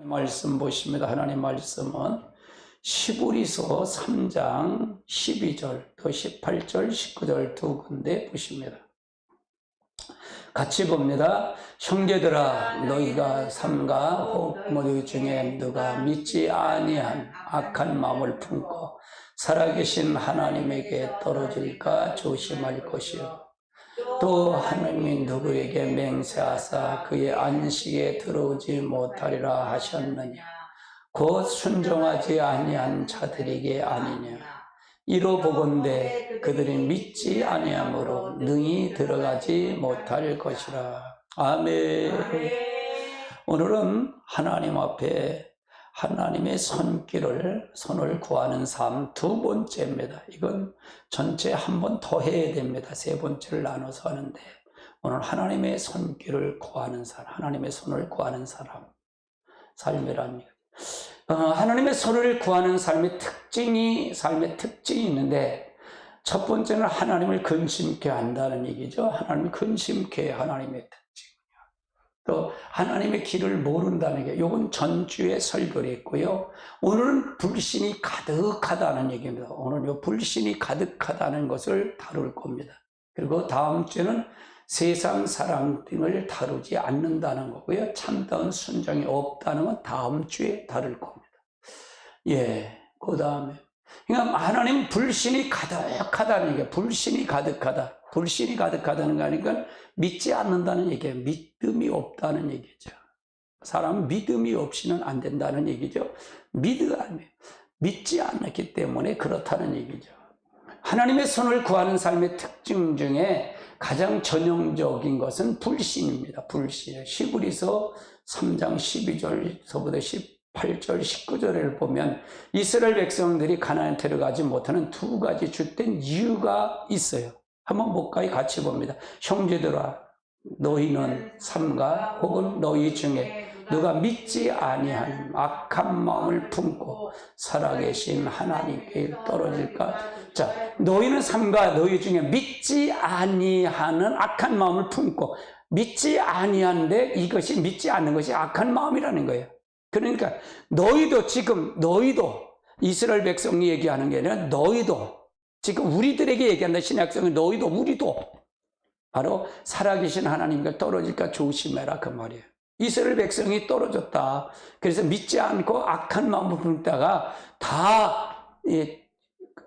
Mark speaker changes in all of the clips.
Speaker 1: 말씀 보십니다. 하나님 말씀은 시브리서 3장 12절 또 18절 19절 두 군데 보십니다. 같이 봅니다. 형제들아 너희가 삼가 혹 너희 중에 누가 믿지 아니한 악한 마음을 품고 살아계신 하나님에게 떨어질까 조심할 것이요 또 하나님이 누구에게 맹세하사 그의 안식에 들어오지 못하리라 하셨느냐 곧 순종하지 아니한 자들에게 아니냐 이로 보건대 그들이 믿지 아니함으로 능히 들어가지 못할 것이라. 아멘. 오늘은 하나님 앞에 하나님의 손을 구하는 삶 두 번째입니다. 이건 전체 한 번 더 해야 됩니다. 세 번째를 나눠서 하는데 오늘 하나님의 손길을 구하는 사람, 하나님의 손을 구하는 사람 삶이랍니다. 하나님의 손을 구하는 삶의 특징이 있는데 첫 번째는 하나님을 근심케 한다는 얘기죠. 하나님을 근심케 하나님의 특징이요. 또 하나님의 길을 모른다는 게 이건 전주에 설교를 했고요. 오늘은 불신이 가득하다는 얘기입니다. 오늘 이 불신이 가득하다는 것을 다룰 겁니다. 그리고 다음 주에는 세상 사랑 등을 다루지 않는다는 거고요. 참다운 순종이 없다는 건 다음 주에 다룰 겁니다. 그 다음에. 그러니까 하나님 불신이 가득하다는 얘기예요. 불신이 가득하다는 거 아니까 믿지 않는다는 얘기예요. 믿음이 없다는 얘기죠. 사람은 믿음이 없이는 안 된다는 얘기죠. 믿지 않았기 때문에 그렇다는 얘기죠. 하나님의 손을 구하는 삶의 특징 중에 가장 전형적인 것은 불신입니다. 불신. 시브리서 3장 12절서부터 18절 19절을 보면 이스라엘 백성들이 가나안에 들어가지 못하는 두 가지 주된 이유가 있어요. 한번 볼까요? 같이 봅니다. 형제들아 너희는 삼가 혹은 너희 중에 누가 믿지 아니한 악한 마음을 품고 살아계신 하나님께 떨어질까? 자, 너희는 삼가 너희 중에 믿지 아니하는 악한 마음을 품고 믿지 아니한데 이것이 믿지 않는 것이 악한 마음이라는 거예요. 그러니까 너희도 이스라엘 백성이 얘기하는 게 아니라 너희도 지금 우리들에게 얘기한다. 신약성은 너희도 우리도 바로 살아계신 하나님께 떨어질까 조심해라 그 말이에요. 이스라엘 백성이 떨어졌다. 그래서 믿지 않고 악한 마음을 품다가 다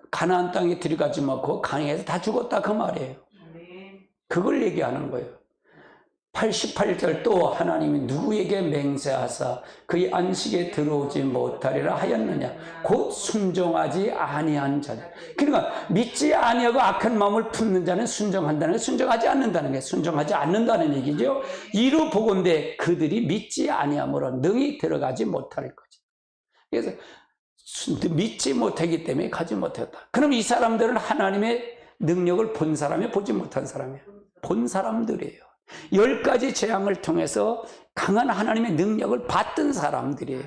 Speaker 1: 가나안 땅에 들어가지 못하고 강에서 다 죽었다 그 말이에요. 그걸 얘기하는 거예요. 88절 또 하나님이 누구에게 맹세하사 그의 안식에 들어오지 못하리라 하였느냐 곧 순종하지 아니한 자들. 그러니까 믿지 아니하고 악한 마음을 품는 자는 순종한다는 게 순종하지 않는다는 게 순종하지 않는다는 얘기죠. 이로 보건대 그들이 믿지 아니함으로 능히 들어가지 못할 거지. 그래서 믿지 못하기 때문에 가지 못했다. 그럼 이 사람들은 하나님의 능력을 본 사람이 보지 못한 사람이에요. 본 사람들이에요. 10가지 재앙을 통해서 강한 하나님의 능력을 받던 사람들이에요.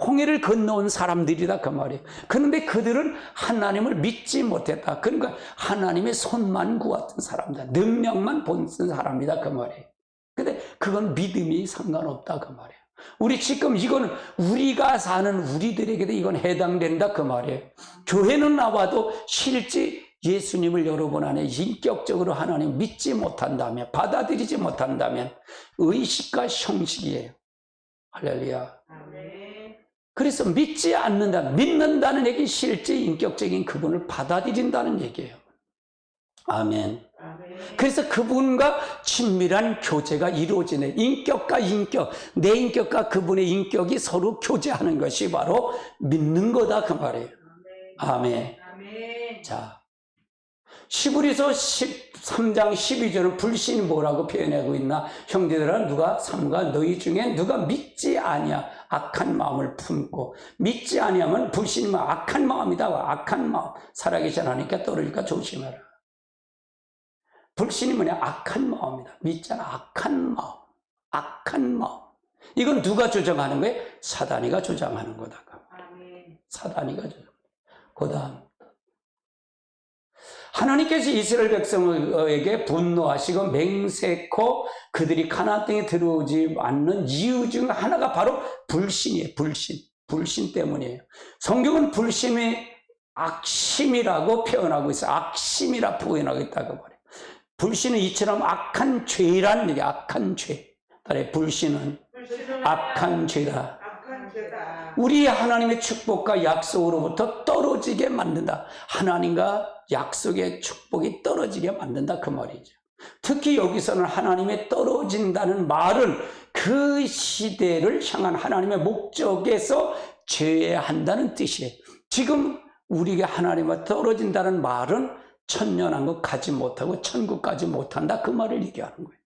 Speaker 1: 홍해를 건너온 사람들이다 그 말이에요. 그런데 그들은 하나님을 믿지 못했다. 그러니까 하나님의 손만 구했던 사람이다. 능력만 본 사람이다 그 말이에요. 근데 그건 믿음이 상관없다 그 말이에요. 우리 지금 이거는 우리가 사는 우리들에게도 이건 해당된다 그 말이에요. 교회는 나와도 실제 예수님을 여러분 안에 인격적으로 하나님 믿지 못한다면, 받아들이지 못한다면 의식과 형식이에요. 할렐루야. 그래서 믿지 않는다, 믿는다는 얘기 실제 인격적인 그분을 받아들인다는 얘기예요. 아멘. 그래서 그분과 친밀한 교제가 이루어지네. 인격과 인격, 내 인격과 그분의 인격이 서로 교제하는 것이 바로 믿는 거다 그 말이에요. 아멘. 자, 시브리서 13장 12절은 불신이 뭐라고 표현하고 있나? 형제들아 누가 삼가 너희 중에 누가 믿지 아니야 악한 마음을 품고 믿지 아니하면 불신이면 악한 마음이다. 악한 마음 살아계신 하나님께 떨어질까 조심해라. 불신이 뭐냐? 악한 마음이다. 믿잖아. 악한 마음. 이건 누가 조정하는 거예요? 사단이가 조장하는 거다. 사단이가 조정. 그 다음 하나님께서 이스라엘 백성에게 분노하시고 맹세코 그들이 가나안 땅에 들어오지 않는 이유 중 하나가 바로 불신이에요. 불신 때문이에요. 성경은 불신이 악심이라고 표현하고 있어요. 악심이라 표현하고 있다고 말해요. 불신은 이처럼 악한 죄라는 얘기예요. 악한 죄. 불신은 악한 죄다. 우리 하나님의 축복과 약속으로부터 떨어지게 만든다. 하나님과 약속의 축복이 떨어지게 만든다 그 말이죠. 특히 여기서는 하나님의 떨어진다는 말은 그 시대를 향한 하나님의 목적에서 제외한다는 뜻이에요. 지금 우리가 하나님과 떨어진다는 말은 천년왕국 가지 못하고 천국 가지 못한다 그 말을 얘기하는 거예요.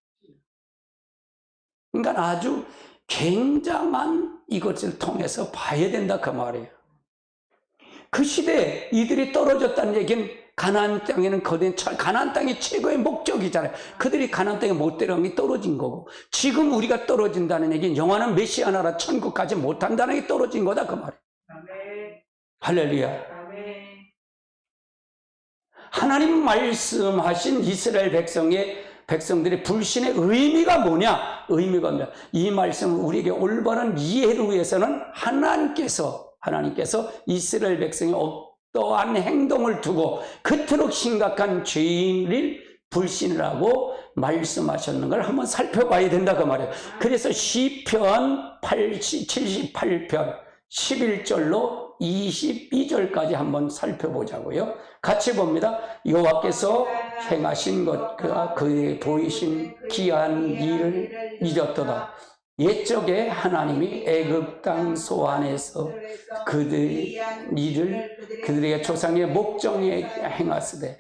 Speaker 1: 그러니까 아주 굉장한 이것을 통해서 봐야 된다 그 말이에요. 그 시대에 이들이 떨어졌다는 얘기는 가나안 땅에는 거된 가나안 땅이 최고의 목적이잖아요. 그들이 가나안 땅에 못 들어간 게 떨어진 거고, 지금 우리가 떨어진다는 얘기는 영원한 메시아 나라 천국 가지 못한다는 게 떨어진 거다 그 말이에요. 아멘. 할렐루야. 아멘. 하나님 말씀하신 이스라엘 백성들의 불신의 의미가 뭐냐? 의미가 뭐냐? 이 말씀을 우리에게 올바른 이해를 위해서는 하나님께서 이스라엘 백성의 어떠한 행동을 두고 그토록 심각한 죄인을 불신이라고 말씀하셨는 걸 한번 살펴봐야 된다 그 말이에요. 그래서 시편 78편 11절로 22절까지 한번 살펴보자고요. 같이 봅니다. 여호와께서 행하신 것과 그의 보이신 귀한 일을 잊었도다. 옛적에 하나님이 애굽 땅 소안에서 그들의 일을 그들의 조상의 목정에 행하시되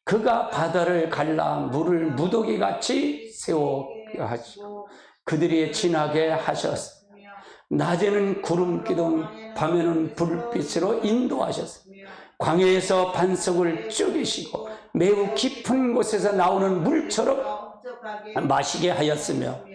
Speaker 1: 그가 바다를 갈라 물을 무더기같이 세우게 하시고 그들이 지나게 하셨으며 낮에는 구름 기둥 밤에는 불빛으로 인도하셨으며 광야에서 반석을 쪼개시고 매우 깊은 곳에서 나오는 물처럼 마시게 하였으며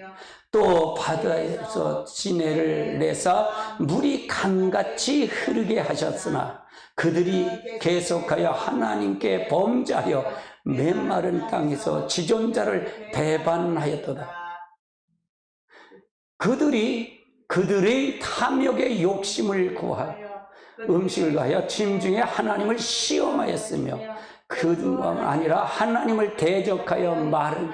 Speaker 1: 또 바다에서 시내를 내사 물이 강같이 흐르게 하셨으나 그들이 계속하여 하나님께 범죄하여 메마른 땅에서 지존자를 배반하였도다. 그들의 탐욕의 욕심을 구하여 음식을 가하여 짐중에 하나님을 시험하였으며 그뿐만 아니라 하나님을 대적하여 말은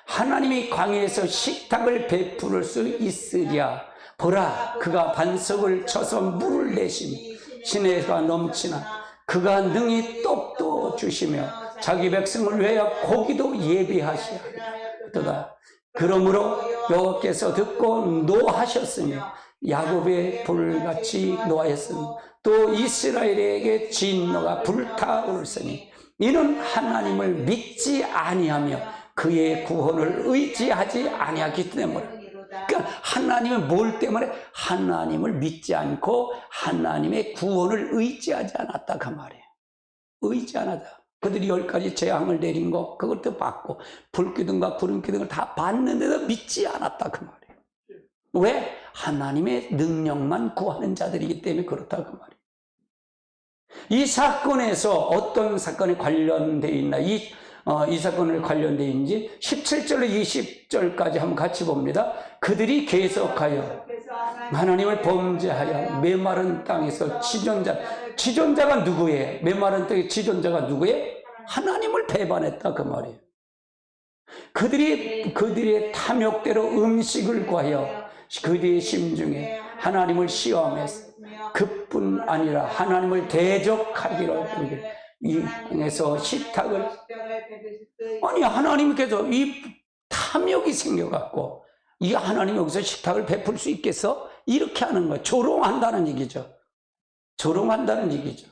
Speaker 1: 하나님이 광야에서 식탁을 베풀 수 있으랴. 보라, 그가 반석을 쳐서 물을 내시며 시내가 넘치나 그가 능히 떡도 주시며 자기 백성을 위하여 고기도 예비하시리로다. 그러므로 여호와께서 듣고 노하셨으며 야곱의 불같이 노하였으며 또 이스라엘에게 진노가 불타오르으니 이는 하나님을 믿지 아니하며 그의 구원을 의지하지 아니하기 때문에. 그러니까 하나님은 뭘 때문에? 하나님을 믿지 않고 하나님의 구원을 의지하지 않았다 그 말이에요. 의지 않았다. 그들이 10가지 재앙을 내린 거 그것도 받고 불기둥과 구름기둥을 다 받는데도 믿지 않았다 그 말이에요. 왜? 하나님의 능력만 구하는 자들이기 때문에 그렇다 그 말이에요. 이 사건에서 어떤 사건이 관련되어 있나? 이 사건을 관련되어 있는지 17절로 20절까지 한번 같이 봅니다. 그들이 계속하여 하나님을 범죄하여 메마른 땅에서 지존자가 누구예요? 메마른 땅의 지존자가 누구예요? 하나님을 배반했다 그 말이에요. 그들의 탐욕대로 음식을 구하여 그들의 심중에 하나님을 시험해서 그뿐 아니라 하나님을 대적하기로 이 땅에서 식탁을 아니 하나님께서 이 탐욕이 생겨갖고 이 하나님 여기서 식탁을 베풀 수 있겠어? 이렇게 하는 거예요. 조롱한다는 얘기죠. 조롱한다는 얘기죠.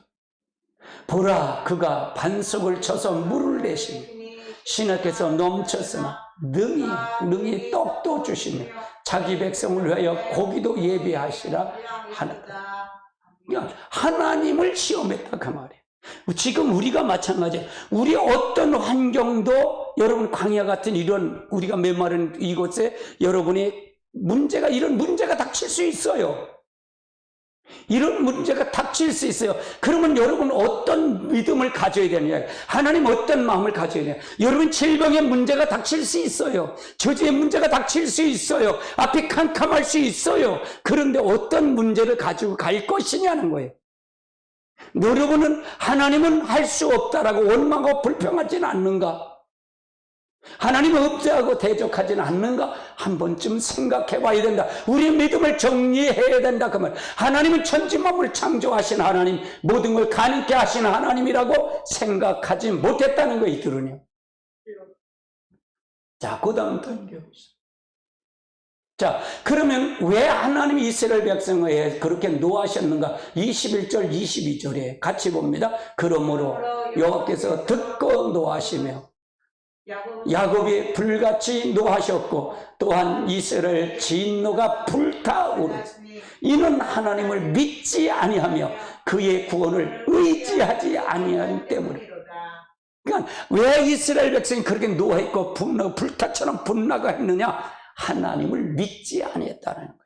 Speaker 1: 보라, 그가 반석을 쳐서 물을 내시니 시내께서 넘쳤으나 능히 떡도 주시며 자기 백성을 위하여 고기도 예비하시라 하나다. 하나님을 시험했다 그 말이에요. 지금 우리가 마찬가지예요. 우리 어떤 환경도 여러분 광야 같은 이런 우리가 메마른 이곳에 여러분이 이런 문제가 닥칠 수 있어요. 이런 문제가 닥칠 수 있어요. 그러면 여러분 어떤 믿음을 가져야 되느냐? 하나님 어떤 마음을 가져야 되느냐? 여러분 질병의 문제가 닥칠 수 있어요. 저주의 문제가 닥칠 수 있어요. 앞이 캄캄할 수 있어요. 그런데 어떤 문제를 가지고 갈 것이냐는 거예요. 여러분은 하나님은 할 수 없다라고 원망하고 불평하지는 않는가? 하나님은 없다고 대적하지는 않는가? 한 번쯤 생각해 봐야 된다. 우리 믿음을 정리해야 된다. 그 말. 하나님은 천지만물을 창조하신 하나님, 모든 걸 가능케 하신 하나님이라고 생각하지 못했다는 거 이들은요. 자, 그 다음 던져보세요. 자, 그러면 왜 하나님이 이스라엘 백성에 그렇게 노하셨는가? 21절, 22절에 같이 봅니다. 그러므로 여호와께서 듣고 노하시며 야곱이 불같이 노하셨고 또한 이스라엘 진노가 불타오르니 이는 하나님을 믿지 아니하며 그의 구원을 의지하지 아니하기 때문에. 그러니까 왜 이스라엘 백성이 그렇게 노했고 분노 불타처럼 분나가 했느냐? 하나님을 믿지 아니했다는 거예요.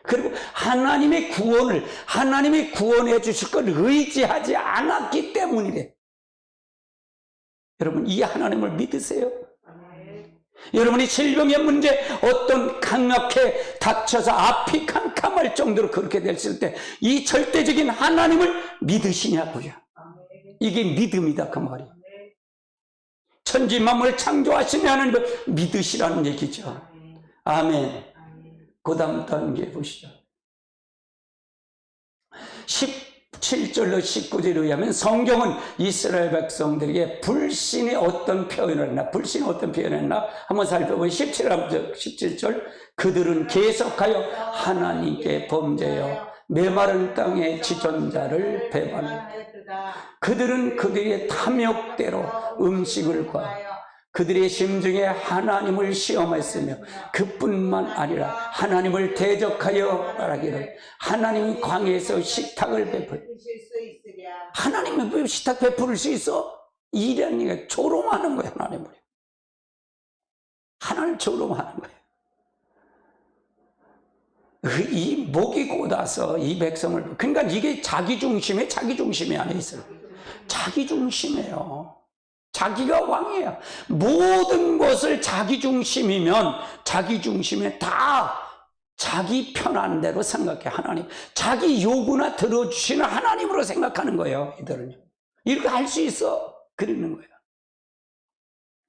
Speaker 1: 그리고 하나님의 구원을, 하나님이 구원해 주실 걸 의지하지 않았기 때문이래. 여러분, 이 하나님을 믿으세요? 여러분이 질병의 문제, 어떤 강력해 닥쳐서 앞이 캄캄할 정도로 그렇게 됐을 때 이 절대적인 하나님을 믿으시냐고요. 이게 믿음이다 그 말이에요. 천지만물을 창조하신 하나님을 믿으시라는 얘기죠. 아멘. 그 다음 단계 보시죠. 17절로 19절에 의하면 성경은 이스라엘 백성들에게 불신의 어떤 표현을 했나, 불신의 어떤 표현을 했나 한번 살펴보면 17절 그들은 계속하여 하나님께 범죄하여 메마른 땅의 지존자를 배반했다. 그들은 그들의 탐욕대로 음식을 구하여 그들의 심중에 하나님을 시험했으며 그뿐만 아니라 하나님을 대적하여 말하기를 하나님이 광야에서 식탁을 베풀 하나님이 왜 식탁 베풀 수 있어? 이라는 얘기가 조롱하는 거예요. 하나님을 조롱하는 거예요. 이 목이 곧아서 이 백성을, 그러니까 이게 자기중심이 안에 있어요. 자기중심이에요. 자기가 왕이에요. 모든 것을 자기중심이면 자기중심에 다 자기 편한 대로 생각해. 하나님, 자기 요구나 들어주시는 하나님으로 생각하는 거예요. 이들은요. 이렇게 할 수 있어. 그러는 거예요.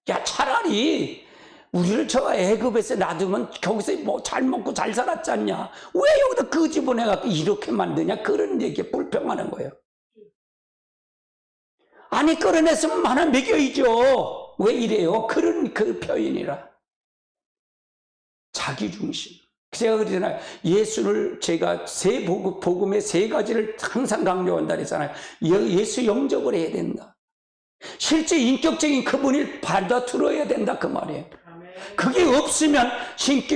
Speaker 1: 야, 차라리 우리를 저 애굽에서 놔두면 거기서 뭐 잘 먹고 잘 살았지 않냐? 왜 여기다 그 집어내갖고 이렇게 만드냐? 그런 얘기에 불평하는 거예요. 아니, 끌어냈으면 하나 먹여야죠. 왜 이래요? 그런 그 표현이라. 자기중심. 제가 그러잖아요. 예수를 제가 복음의 세 가지를 항상 강조한다 그랬잖아요. 예수 영접을 해야 된다. 실제 인격적인 그분을 받아들여야 된다 그 말이에요. 그게 없으면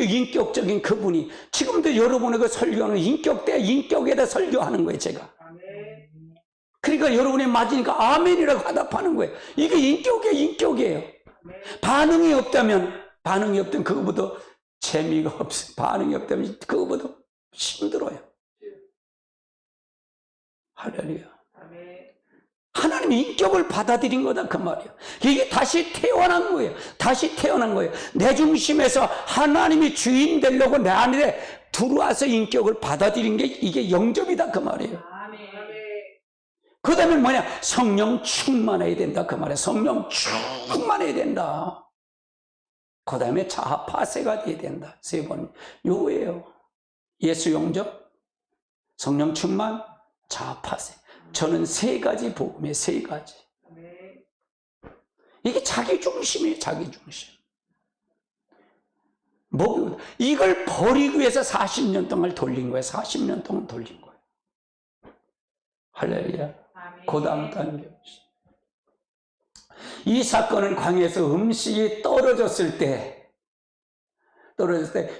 Speaker 1: 인격적인 그분이 지금도 여러분에게 설교하는 인격에다 설교하는 거예요. 제가. 그러니까 여러분이 맞으니까 아멘이라고 화답하는 거예요. 이게 인격이에요. 반응이 없다면 그거보다 재미가 없어요. 반응이 없다면 그거보다 힘들어요. 할렐루야. 하나님의 인격을 받아들인 거다 그 말이에요. 이게 다시 태어난 거예요. 내 중심에서 하나님이 주인 되려고 내 안에 들어와서 인격을 받아들인 게 이게 영접이다 그 말이에요. 그 다음에 뭐냐? 성령 충만해야 된다 그 말이에요. 성령 충만해야 된다. 그 다음에 자아 파쇄가 돼야 된다. 세 번. 요거예요. 예수 영접, 성령 충만, 자아 파쇄. 저는 세 가지 복음의 세 가지. 이게 자기중심이에요. 자기중심. 이걸 버리기 위해서 40년 동안 돌린 거예요. 40년 동안 돌린 거예요. 할렐루야. 그 다음 단계. 이 사건은 광야에서 음식이 떨어졌을 때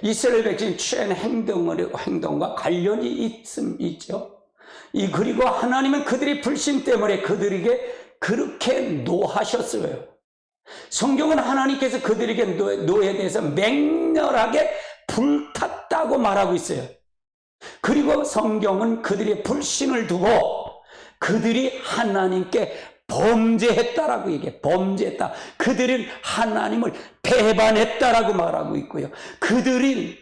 Speaker 1: 이스라엘 백성이 취한 행동과 관련이 있죠. 그리고 하나님은 그들의 불신 때문에 그들에게 그렇게 노하셨어요. 성경은 하나님께서 그들에게 노에 대해서 맹렬하게 불탔다고 말하고 있어요. 그리고 성경은 그들의 불신을 두고 그들이 하나님께 범죄했다라고 얘기해. 범죄했다. 그들은 하나님을 배반했다라고 말하고 있고요. 그들이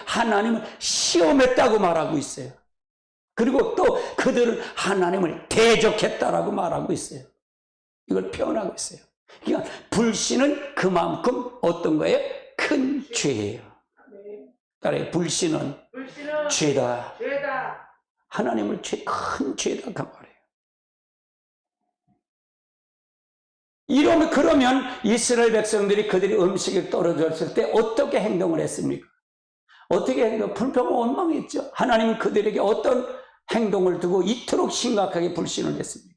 Speaker 1: 하나님을 시험했다고 말하고 있어요. 그리고 또 그들은 하나님을 대적했다라고 말하고 있어요. 이걸 표현하고 있어요. 그러니까 불신은 그만큼 어떤 거예요? 큰 죄예요. 따라해, 불신은 죄다. 하나님을 큰 죄다 그 말이에요. 그러면 이스라엘 백성들이 그들이 음식이 떨어졌을 때 어떻게 행동을 했습니까? 불평과 원망했죠. 하나님은 그들에게 어떤 행동을 두고 이토록 심각하게 불신을 했습니까?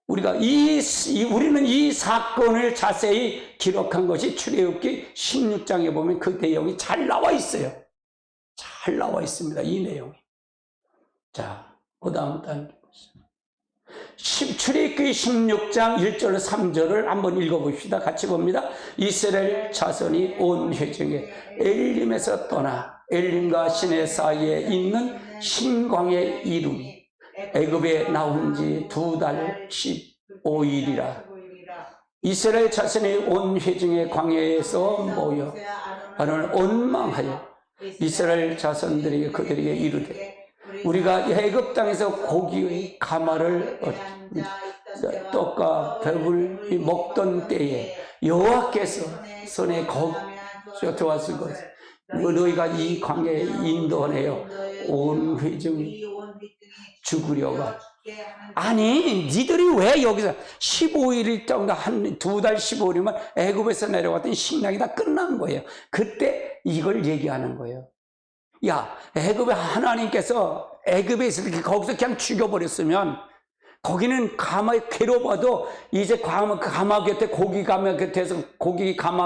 Speaker 1: 우리는 이 사건을 자세히 기록한 것이 출애굽기 16장에 보면 그 내용이 잘 나와 있어요. 잘 나와 있습니다. 이 내용이. 자, 그 다음 단계 보시죠. 출애굽기 16장 1절 3절을 한번 읽어봅시다. 같이 봅니다. 이스라엘 자손이 온 회중에 엘림에서 떠나 엘림과 시내 사이에 있는 신광에 이름이 애굽에 나온 지 2달 15일이라. 이스라엘 자손이 온 회중의 광야에서 모여 아론을 원망하여 이스라엘 자손들에게 그들에게 이르되 우리가 애굽 땅에서 고기의 가마를 떡과 배불리 먹던 때에 여호와께서 손에 쫓아왔을 것 너희가 이 광야에 인도하여 온 회중이 죽으려고. 아니 니들이 왜 여기서 15일 정도 한 2달 15일이면 애굽에서 내려왔던 식량이 다 끝난 거예요. 그때 이걸 얘기하는 거예요. 야, 애굽에 하나님께서 애굽에 있을 때 거기서 그냥 죽여버렸으면 거기는 가마에 괴로워도 이제 가마 곁에 고기 가마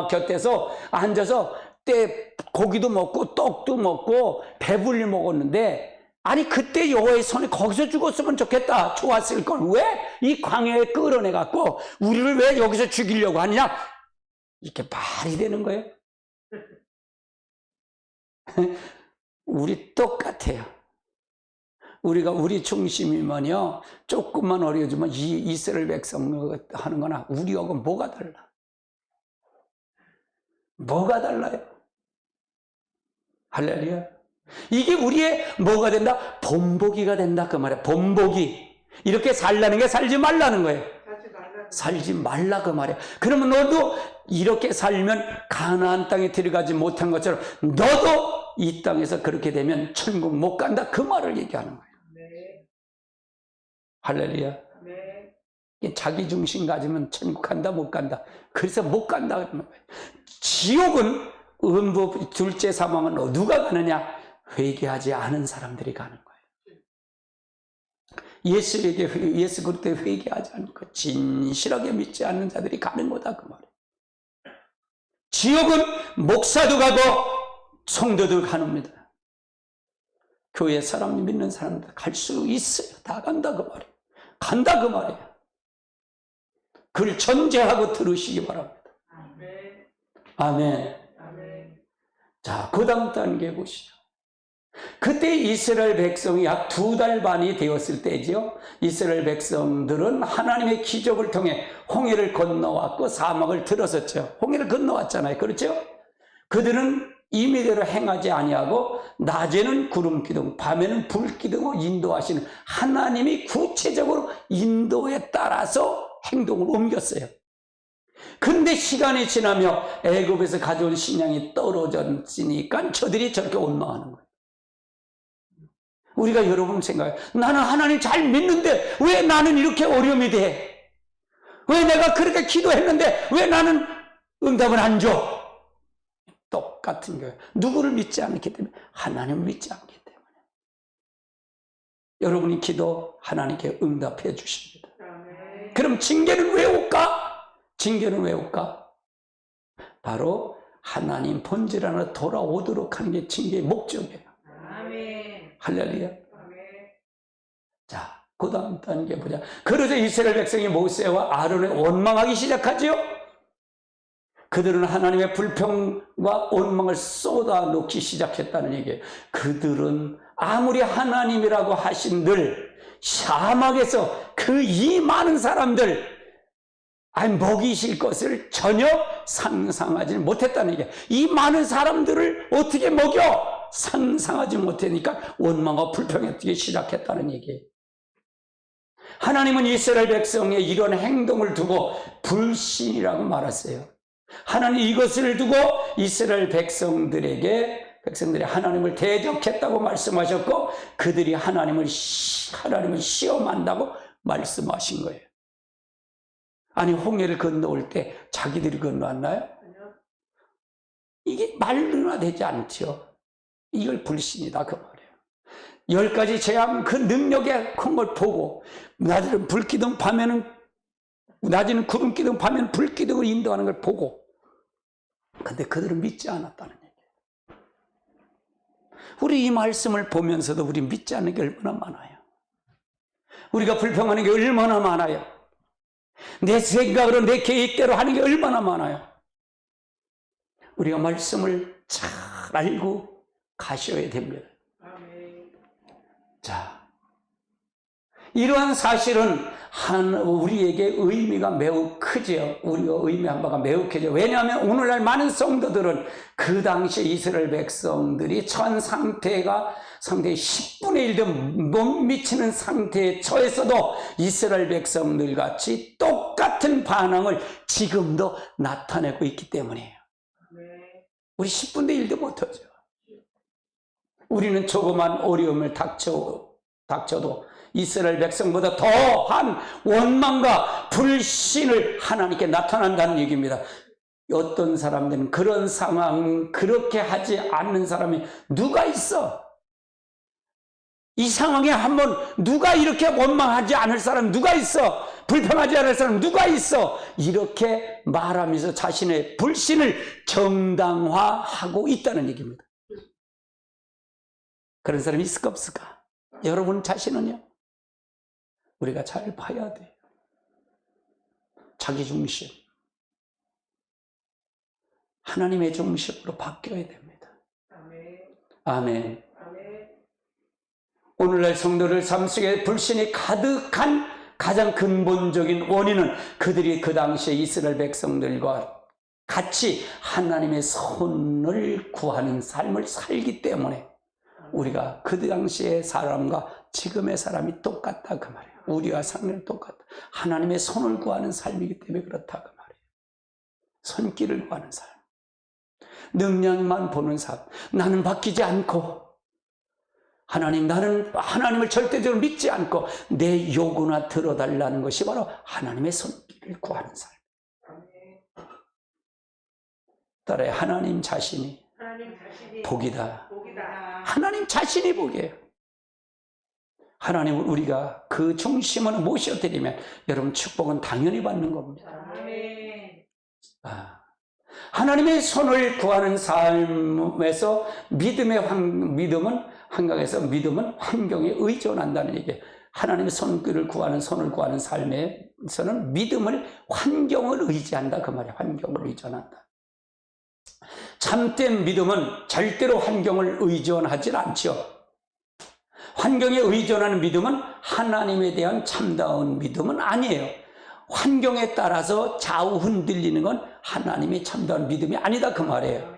Speaker 1: 곁에서 앉아서 때 고기도 먹고 떡도 먹고 배불리 먹었는데 아니 그때 여호와의 손에 거기서 죽었으면 좋겠다. 좋았을 걸 왜 이 광야에 끌어내 갖고 우리를 왜 여기서 죽이려고 하느냐? 이렇게 말이 되는 거예요. 우리 똑같아요. 우리 중심이면요 조금만 어려지면 이 이스라엘 백성 하는 거나 우리하고 뭐가 달라? 뭐가 달라요? 할렐루야. 이게 우리의 뭐가 된다? 본보기가 된다 그 말이야. 본보기. 이렇게 살라는 게 살지 말라는 거예요. 살지 말라 그 말이야. 그러면 너도 이렇게 살면 가나안 땅에 들어가지 못한 것처럼 너도 이 땅에서 그렇게 되면 천국 못 간다 그 말을 얘기하는 거예요. 네. 할렐루야. 네. 자기 중심 가지면 천국 간다 못 간다. 그래서 못 간다 그러는 거예요. 지옥은 음부 둘째 사망은 누가 가느냐? 회개하지 않은 사람들이 가는 거예요. 예수 그리스도에 회개하지 않는 것, 진실하게 믿지 않는 자들이 가는 거다 그 말이에요. 지옥은 목사도 가고 성도도 가는겁니다. 교회 사람 믿는 사람들 갈 수 있어요. 다 간다 그 말이에요. 간다 그 말이에요. 그걸 전제하고 들으시기 바랍니다. 아멘. 아멘. 자, 그 다음 단계 보시죠. 그때 이스라엘 백성이 약 2달 반이 되었을 때죠. 이스라엘 백성들은 하나님의 기적을 통해 홍해를 건너왔고 사막을 들어섰죠. 홍해를 건너왔잖아요. 그렇죠? 그들은 임의대로 행하지 아니하고 낮에는 구름 기둥, 밤에는 불 기둥으로 인도하시는 하나님이 구체적으로 인도에 따라서 행동을 옮겼어요. 근데 시간이 지나며 애굽에서 가져온 식량이 떨어졌으니까 저들이 저렇게 원망하는 거예요. 우리가 여러분 생각해요. 나는 하나님 잘 믿는데 왜 나는 이렇게 어려움이 돼? 왜 내가 그렇게 기도했는데 왜 나는 응답을 안 줘? 똑같은 거예요. 누구를 믿지 않기 때문에? 하나님을 믿지 않기 때문에. 여러분이 기도 하나님께 응답해 주십니다. 그럼 징계는 왜 올까? 징계는 왜 올까? 바로 하나님 본질 안으로 돌아오도록 하는 게 징계의 목적이에요. 할렐루야. 자, 그 다음 단계 보자. 그래서 이스라엘 백성이 모세와 아론을 원망하기 시작하죠. 그들은 하나님의 불평과 원망을 쏟아놓기 시작했다는 얘기예요. 그들은 아무리 하나님이라고 하신들 사막에서 그 이 많은 사람들 먹이실 것을 전혀 상상하지 못했다는 얘기예요. 이 많은 사람들을 어떻게 먹여? 상상하지 못하니까 원망과 불평이 시작했다는 얘기예요. 하나님은 이스라엘 백성의 이런 행동을 두고 불신이라고 말했어요. 하나님 이것을 두고 이스라엘 백성들이 하나님을 대적했다고 말씀하셨고 그들이 하나님을 시험한다고 말씀하신 거예요. 아니 홍해를 건너올 때 자기들이 건너왔나요? 이게 말로나 되지 않죠. 이걸 불신이다 그 말이에요. 10가지 재앙 그 능력의 큰 걸 보고 낮에는 불기둥 밤에는 낮에는 구름기둥 밤에는 불기둥을 인도하는 걸 보고 근데 그들은 믿지 않았다는 얘기예요. 우리 이 말씀을 보면서도 우리 믿지 않는 게 얼마나 많아요. 우리가 불평하는 게 얼마나 많아요. 내 생각으로 내 계획대로 하는 게 얼마나 많아요. 우리가 말씀을 잘 알고 가셔야 됩니다. 자, 이러한 사실은 우리에게 의미가 매우 크죠. 우리가 의미한 바가 매우 크죠. 왜냐하면 오늘날 많은 성도들은 그 당시 이스라엘 백성들이 처한 상태의 10분의 1도 못 미치는 상태에 처했어도 이스라엘 백성들 같이 똑같은 반응을 지금도 나타내고 있기 때문이에요. 우리 10분의 1도 못하죠. 우리는 조그만 어려움을 닥쳐도 이스라엘 백성보다 더한 원망과 불신을 하나님께 나타난다는 얘기입니다. 어떤 사람들은 그런 상황 그렇게 하지 않는 사람이 누가 있어? 이 상황에 한번 누가 이렇게 원망하지 않을 사람 누가 있어? 불평하지 않을 사람 누가 있어? 이렇게 말하면서 자신의 불신을 정당화하고 있다는 얘기입니다. 그런 사람이 있을까 없을까? 여러분 자신은요? 우리가 잘 봐야 돼요. 자기 중심. 하나님의 중심으로 바뀌어야 됩니다. 아멘. 오늘날 성도들 삶 속에 불신이 가득한 가장 근본적인 원인은 그들이 그 당시에 이스라엘 백성들과 같이 하나님의 손을 구하는 삶을 살기 때문에 우리가 그 당시의 사람과 지금의 사람이 똑같다 그 말이에요. 우리와 상례는 똑같다. 하나님의 손을 구하는 삶이기 때문에 그렇다 그 말이에요. 손길을 구하는 삶. 능력만 보는 삶. 나는 바뀌지 않고 나는 하나님을 절대적으로 믿지 않고 내 요구나 들어달라는 것이 바로 하나님의 손길을 구하는 삶. 따라해 하나님 자신이 복이다. 하나님 자신이 복이에요. 하나님을 우리가 그 중심으로 모셔드리면 여러분 축복은 당연히 받는 겁니다. 하나님의 손을 구하는 삶에서 믿음은 한강에서 믿음은 환경에 의존한다는 얘기예요. 하나님의 손을 구하는 삶에서는 믿음을 환경을 의지한다 그 말이에요. 환경을 의존한다. 참된 믿음은 절대로 환경을 의존하지 않죠. 환경에 의존하는 믿음은 하나님에 대한 참다운 믿음은 아니에요. 환경에 따라서 좌우 흔들리는 건 하나님의 참다운 믿음이 아니다 그 말이에요.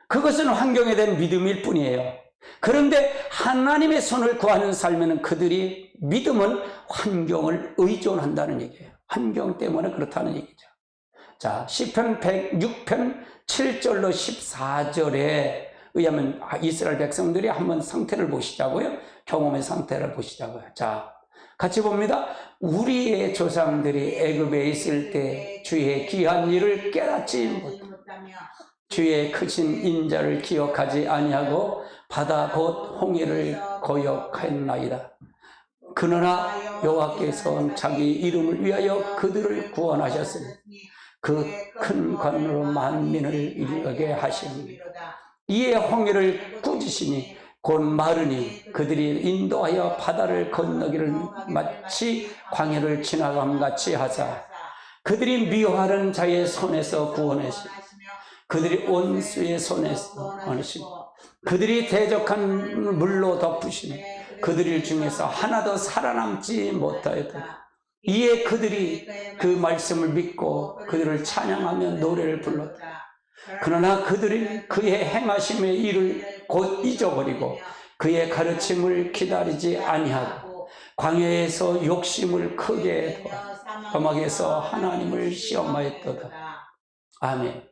Speaker 1: 그것은 환경에 대한 믿음일 뿐이에요. 그런데 하나님의 손을 구하는 삶에는 그들이 믿음은 환경을 의존한다는 얘기예요. 환경 때문에 그렇다는 얘기죠. 자, 시편 106편 7절로 14절에 의하면 이스라엘 백성들이 한번 상태를 보시자고요. 경험의 상태를 보시자고요. 자, 같이 봅니다. 우리의 조상들이 애굽에 있을 때 주의 귀한 일을 깨닫지 못하며 주의 크신 인자를 기억하지 아니하고 바다 곧 홍해를 거역하였나이다. 그러나 여호와께서 자기 이름을 위하여 그들을 구원하셨으니 그 큰 관으로 만민을 이르게 하시니 이에 홍해를 꾸짖으시니 곧 마르니 그들이 인도하여 바다를 건너기를 마치 광야를 지나감 같이 하사 그들이 미워하는 자의 손에서 구원하시고 그들이 온수의 손에서 구원하시고 그들이 대적한 물로 덮으시네 그들 중에서 하나도 살아남지 못하였다. 이에 그들이 그 말씀을 믿고 그들을 찬양하며 노래를 불렀다. 그러나 그들이 그의 행하심의 일을 곧 잊어버리고 그의 가르침을 기다리지 아니하고 광야에서 욕심을 크게 둬 사막에서 하나님을 시험하였도다. 아멘.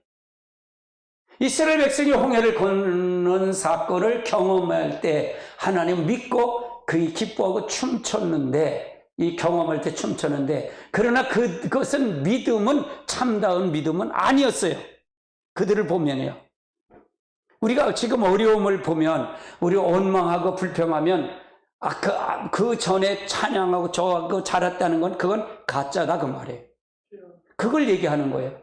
Speaker 1: 이스라엘 백성이 홍해를 건너는 사건을 경험할 때 하나님 믿고 그이 기뻐하고 춤췄는데 이 경험할 때 춤췄는데 그러나 그것은 믿음은 참다운 믿음은 아니었어요. 그들을 보면요. 우리가 지금 어려움을 보면 우리 원망하고 불평하면 그 전에 찬양하고 저하고 잘했다는 건 그건 가짜다 그 말이에요. 그걸 얘기하는 거예요.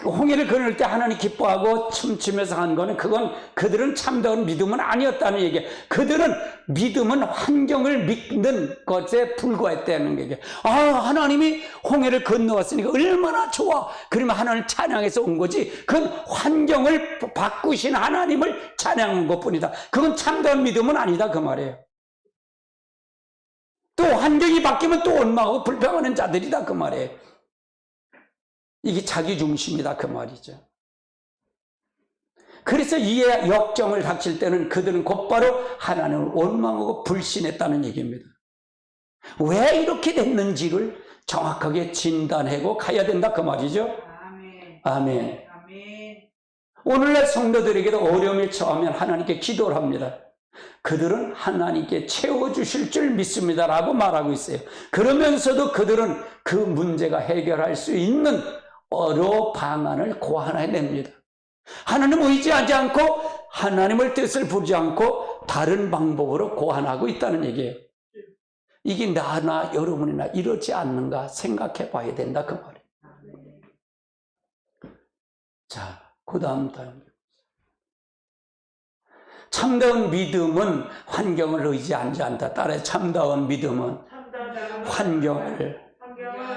Speaker 1: 홍해를 건널 때 하나님 기뻐하고 춤추면서 한 거는 그건 그들은 참다운 믿음은 아니었다는 얘기예요. 그들은 믿음은 환경을 믿는 것에 불과했다는 얘기예요. 하나님이 홍해를 건너왔으니까 얼마나 좋아. 그러면 하나님 찬양해서 온 거지. 그건 환경을 바꾸신 하나님을 찬양한 것뿐이다. 그건 참다운 믿음은 아니다 그 말이에요. 또 환경이 바뀌면 또 원망하고 불평하는 자들이다 그 말이에요. 이게 자기 중심이다 그 말이죠. 그래서 이에 역정을 닥칠 때는 그들은 곧바로 하나님을 원망하고 불신했다는 얘기입니다. 왜 이렇게 됐는지를 정확하게 진단하고 가야 된다 그 말이죠. 아멘. 오늘날 성도들에게도 어려움을 처하면 하나님께 기도를 합니다. 그들은 하나님께 채워주실 줄 믿습니다 라고 말하고 있어요. 그러면서도 그들은 그 문제가 해결할 수 있는 여러 방안을 고안해냅니다. 하나님을 의지하지 않고 하나님을 뜻을 부르지 않고 다른 방법으로 고안하고 있다는 얘기예요. 이게 나나 여러분이나 이러지 않는가 생각해 봐야 된다 그 말이에요. 자, 그 다음 참다운 믿음은 환경을 의지하지 않다. 따라서 참다운 믿음은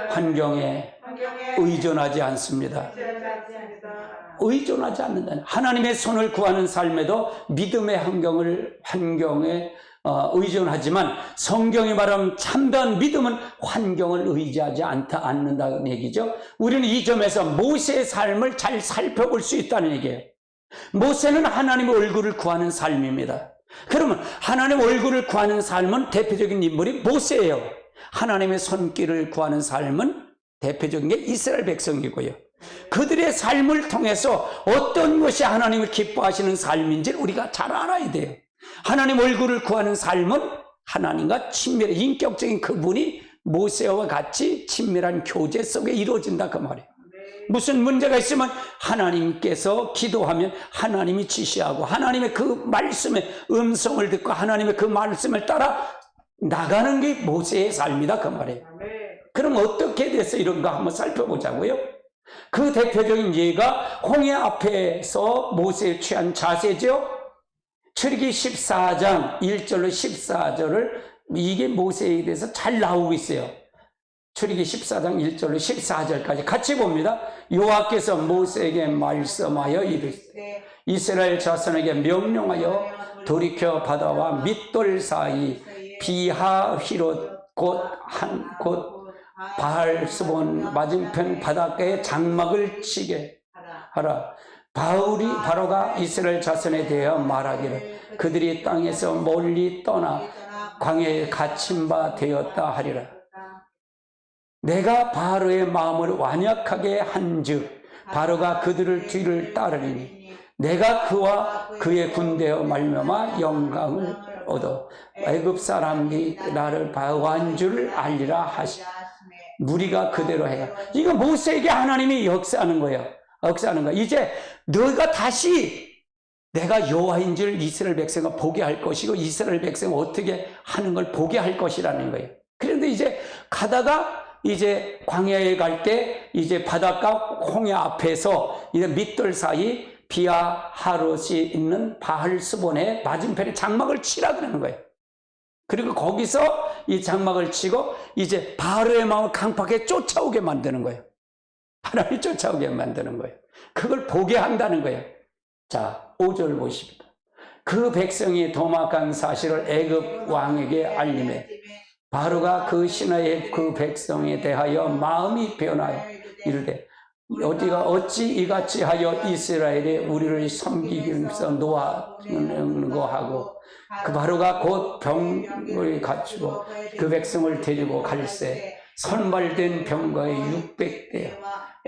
Speaker 1: 환경에 의존하지 않습니다. 의존하지 않는다. 하나님의 손을 구하는 삶에도 믿음의 환경에 의존하지만 성경이 말하는 참다운 믿음은 환경을 의지하지 않는다는 얘기죠. 우리는 이 점에서 모세의 삶을 잘 살펴볼 수 있다는 얘기예요. 모세는 하나님의 얼굴을 구하는 삶입니다. 그러면 하나님 얼굴을 구하는 삶은 대표적인 인물이 모세예요. 하나님의 손길을 구하는 삶은 대표적인 게 이스라엘 백성이고요. 그들의 삶을 통해서 어떤 것이 하나님을 기뻐하시는 삶인지를 우리가 잘 알아야 돼요. 하나님 얼굴을 구하는 삶은 하나님과 친밀한 인격적인 그분이 모세와 같이 친밀한 교제 속에 이루어진다 그 말이에요. 무슨 문제가 있으면 하나님께서 기도하면 하나님이 지시하고 하나님의 그 말씀의 음성을 듣고 하나님의 그 말씀을 따라 나가는 게 모세의 삶이다 그 말이에요. 그럼 어떻게 돼서 이런가 한번 살펴보자고요. 그 대표적인 예가 홍해 앞에서 모세의 취한 자세죠. 출애굽기 14장 1절로 14절을 이게 모세에 대해서 잘 나오고 있어요. 출애굽기 14장 1절로 14절까지 같이 봅니다. 여호와께서 모세에게 말씀하여 이르시되 이스라엘 자손에게 명령하여 돌이켜 바다와 밑돌 사이 비하히롯 곧 바알스본 맞은편 바닷가에 장막을 치게 하라. 바로가 이스라엘 자손에 대하여 말하기를 그들이 땅에서 멀리 떠나 광야에 갇힌 바 되었다 하리라. 내가 바로의 마음을 완약하게 한즉 바로가 그들을 뒤를 따르리니 내가 그와 그의 군대와 말미암아 영광을 얻어 애굽 사람이 나를 바로한 줄 알리라 하시. 무리가 그대로 해요. 이거 모세에게 하나님이 역사하는 거예요. 이제 너가 다시 내가 여호와인 줄 이스라엘 백성을 보게 할 것이고 이스라엘 백성을 어떻게 하는 걸 보게 할 것이라는 거예요. 그런데 이제 가다가 이제 광야에 갈 때 이제 바닷가 홍해 앞에서 이제 밑돌 사이 비하하롯이 있는 바알스본의 맞은편에 장막을 치라 그러는 거예요. 그리고 거기서 이 장막을 치고 이제 바로의 마음을 강팍하게 쫓아오게 만드는 거예요. 하나님이 쫓아오게 만드는 거예요. 그걸 보게 한다는 거예요. 자, 5절 보십니다. 그 백성이 도망간 사실을 애굽 왕에게 알림해 바로가 그 신하의 그 백성에 대하여 마음이 변하여 이르되 어찌 이같이 하여 이스라엘에 우리를 섬기기 위해서 놓아놓는 거 하고 그 바로가 곧 병을 갖추고 그 백성을 데리고 갈새 선발된 병거의 600대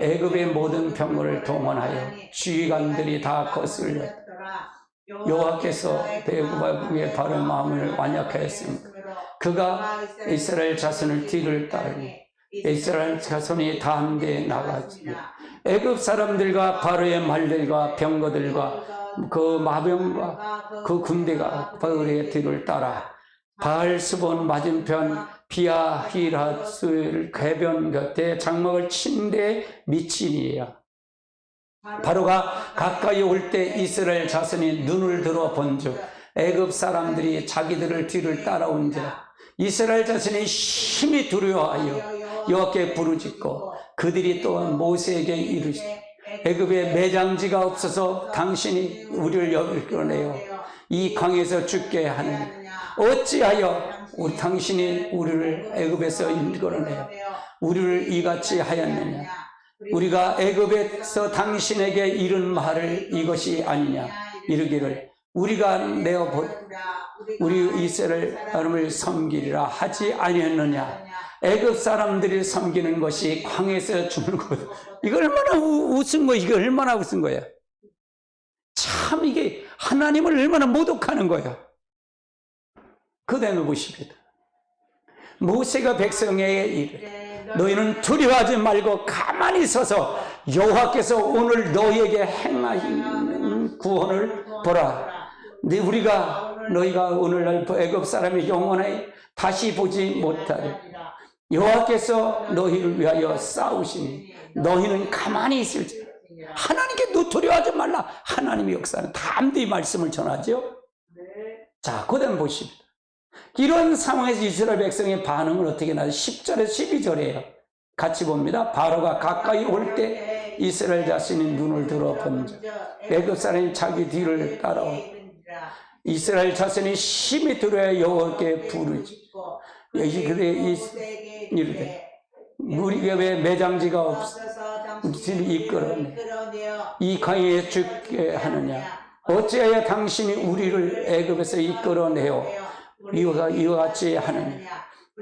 Speaker 1: 애굽의 모든 병거를 동원하여 지휘관들이 다 거슬렸다. 여호와께서 애굽의 바로의 마음을 완악하였습니다. 그가 이스라엘 자손을 뒤를 따르니 이스라엘 자손이 다 함께 나가지. 애굽 사람들과 바로의 말들과 병거들과 그 마병과 그 군대가 바로의 뒤를 따라 바알스본 맞은편 비아히라스 궤변 곁에 장막을 친 데 미치니라. 바로가 가까이 올 때 이스라엘 자손이 눈을 들어 본즉 애굽 사람들이 자기들을 뒤를 따라온지라. 이스라엘 자손이 심히 두려워하여 여호와께 부르짖고 그들이 또한 모세에게 이르시되 애굽에 매장지가 없어서 당신이 우리를 이끌어내어 이 강에서 죽게 하느냐. 어찌하여 당신이 우리를 애굽에서 이끌어내어 우리를 이같이 하였느냐. 우리가 애굽에서 당신에게 이른 말을 이것이 아니냐. 이르기를 우리가 우리 이스라엘 사람을 섬기리라 하지 아니했느냐. 애굽 사람들이 섬기는 것이 광에서 죽는 것. 이거 얼마나 웃은 거야. 이거 얼마나 웃은 거야. 참 이게 하나님을 얼마나 모독하는 거야. 그 다음에 보십니다. 모세가 백성에게 이르되 너희는 두려워하지 말고 가만히 서서 여호와께서 오늘 너희에게 행하시는 구원을 보라. 너희가 오늘날 애굽 사람의 영원히 다시 보지 못하리. 여호와께서 너희를 위하여 싸우시니 너희는 가만히 있을지. 하나님께 너 두려워하지 말라. 하나님의 역사는 담대히 말씀을 전하죠. 자, 그 다음 보십니다. 이런 상황에서 이스라엘 백성의 반응은 어떻게 나죠? 10절에서 12절이에요. 같이 봅니다. 바로가 가까이 올 때 이스라엘 자신이 눈을 들어 본즉 애굽 사람이 자기 뒤를 따라오. 이스라엘 자손이 심히 두려워 여호와께 부르짖고 이르되 우리가 왜 매장지가 없어 우리를 이끌어내 이 강에 죽게 하느냐. 어찌하여 당신이 우리를 애굽에서 이끌어내어 이와 같이 하느냐.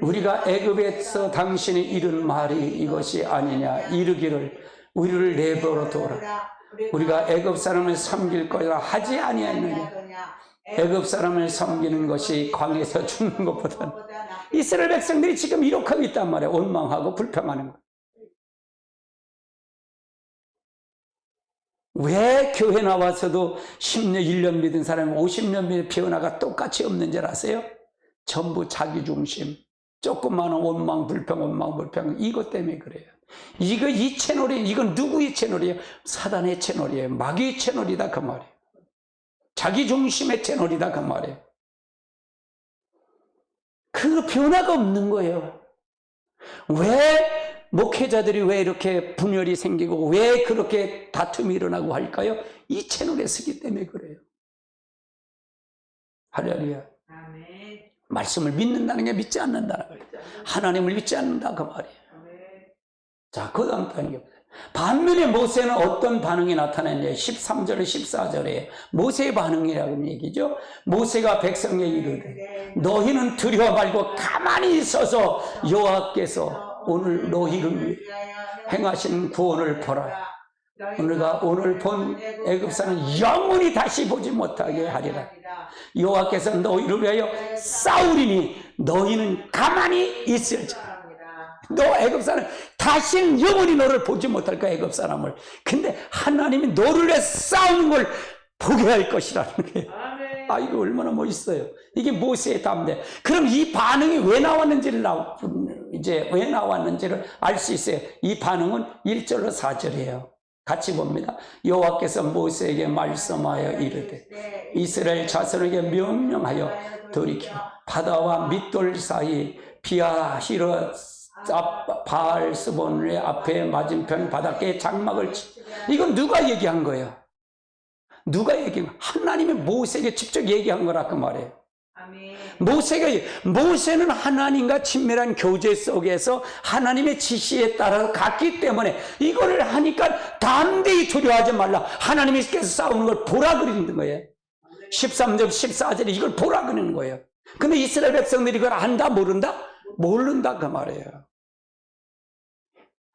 Speaker 1: 우리가 애굽에서 당신이 이른 말이 이것이 아니냐. 이르기를 우리를 내버려 둬라. 우리가 애굽 사람을 섬길 거라 하지 아니하느냐. 애굽 사람을 섬기는 것이 광에서 죽는 것보다는. 이스라엘 백성들이 지금 이렇게 하고 있단 말이에요. 원망하고 불평하는 거. 왜 교회 나와서도 10년, 1년 믿은 사람이 50년 믿은 변화가 똑같이 없는 줄 아세요? 전부 자기중심, 조그마한 원망, 불평, 이것 때문에 그래요. 이 채널이, 이건 누구의 채널이에요? 사단의 채널이에요. 마귀의 채널이다, 그 말이에요. 자기중심의 채널이다, 그 말이에요. 그 변화가 없는 거예요. 왜 목회자들이 왜 이렇게 분열이 생기고 왜 그렇게 다툼이 일어나고 할까요? 이 채널에 서기 때문에 그래요. 할렐루야. 아멘. 말씀을 믿는다는 게 믿지 않는다는 거예요. 하나님을 믿지 않는다 그 말이에요. 아멘. 자, 그 다음 단계. 반면에 모세는 어떤 반응이 나타났냐? 13절에 14절에 모세의 반응이라는 얘기죠. 모세가 백성에게 이르되 너희는 두려워 말고 가만히 있어서 여호와께서 오늘 너희를 행하시는 구원을 보라. 오늘 본 애굽사는 영원히 다시 보지 못하게 하리라. 여호와께서 너희를 위하여 싸우리니 너희는 가만히 있을지라. 너 애굽사는 다시는 영원히 너를 보지 못할 거야, 애굽사람을. 근데 하나님이 너를 위해 싸우는 걸 보게 할 것이라는 거예요. 아, 이거 얼마나 멋있어요. 이게 모세의 담대. 그럼 이 반응이 왜 나왔는지를 알 수 있어요. 이 반응은 1절로 4절이에요. 같이 봅니다. 여호와께서 모세에게 말씀하여 이르되 이스라엘 자손에게 명령하여 돌이켜 바다와 밑돌 사이 비아히로스 바알스본의 앞에 맞은편 바닷가에 장막을 이건 누가 얘기한 거예요? 누가 얘기한 거예요? 하나님이 모세에게 직접 얘기한 거라 그 말이에요. 모세는 하나님과 친밀한 교제 속에서 하나님의 지시에 따라 갔기 때문에 이거를 하니까 담대히 두려워하지 말라. 하나님께서 싸우는 걸 보라 그리는 거예요. 13절 14절에 이걸 보라 그러는 거예요. 근데 이스라엘 백성들이 이걸 안다 모른다? 모른다 그 말이에요.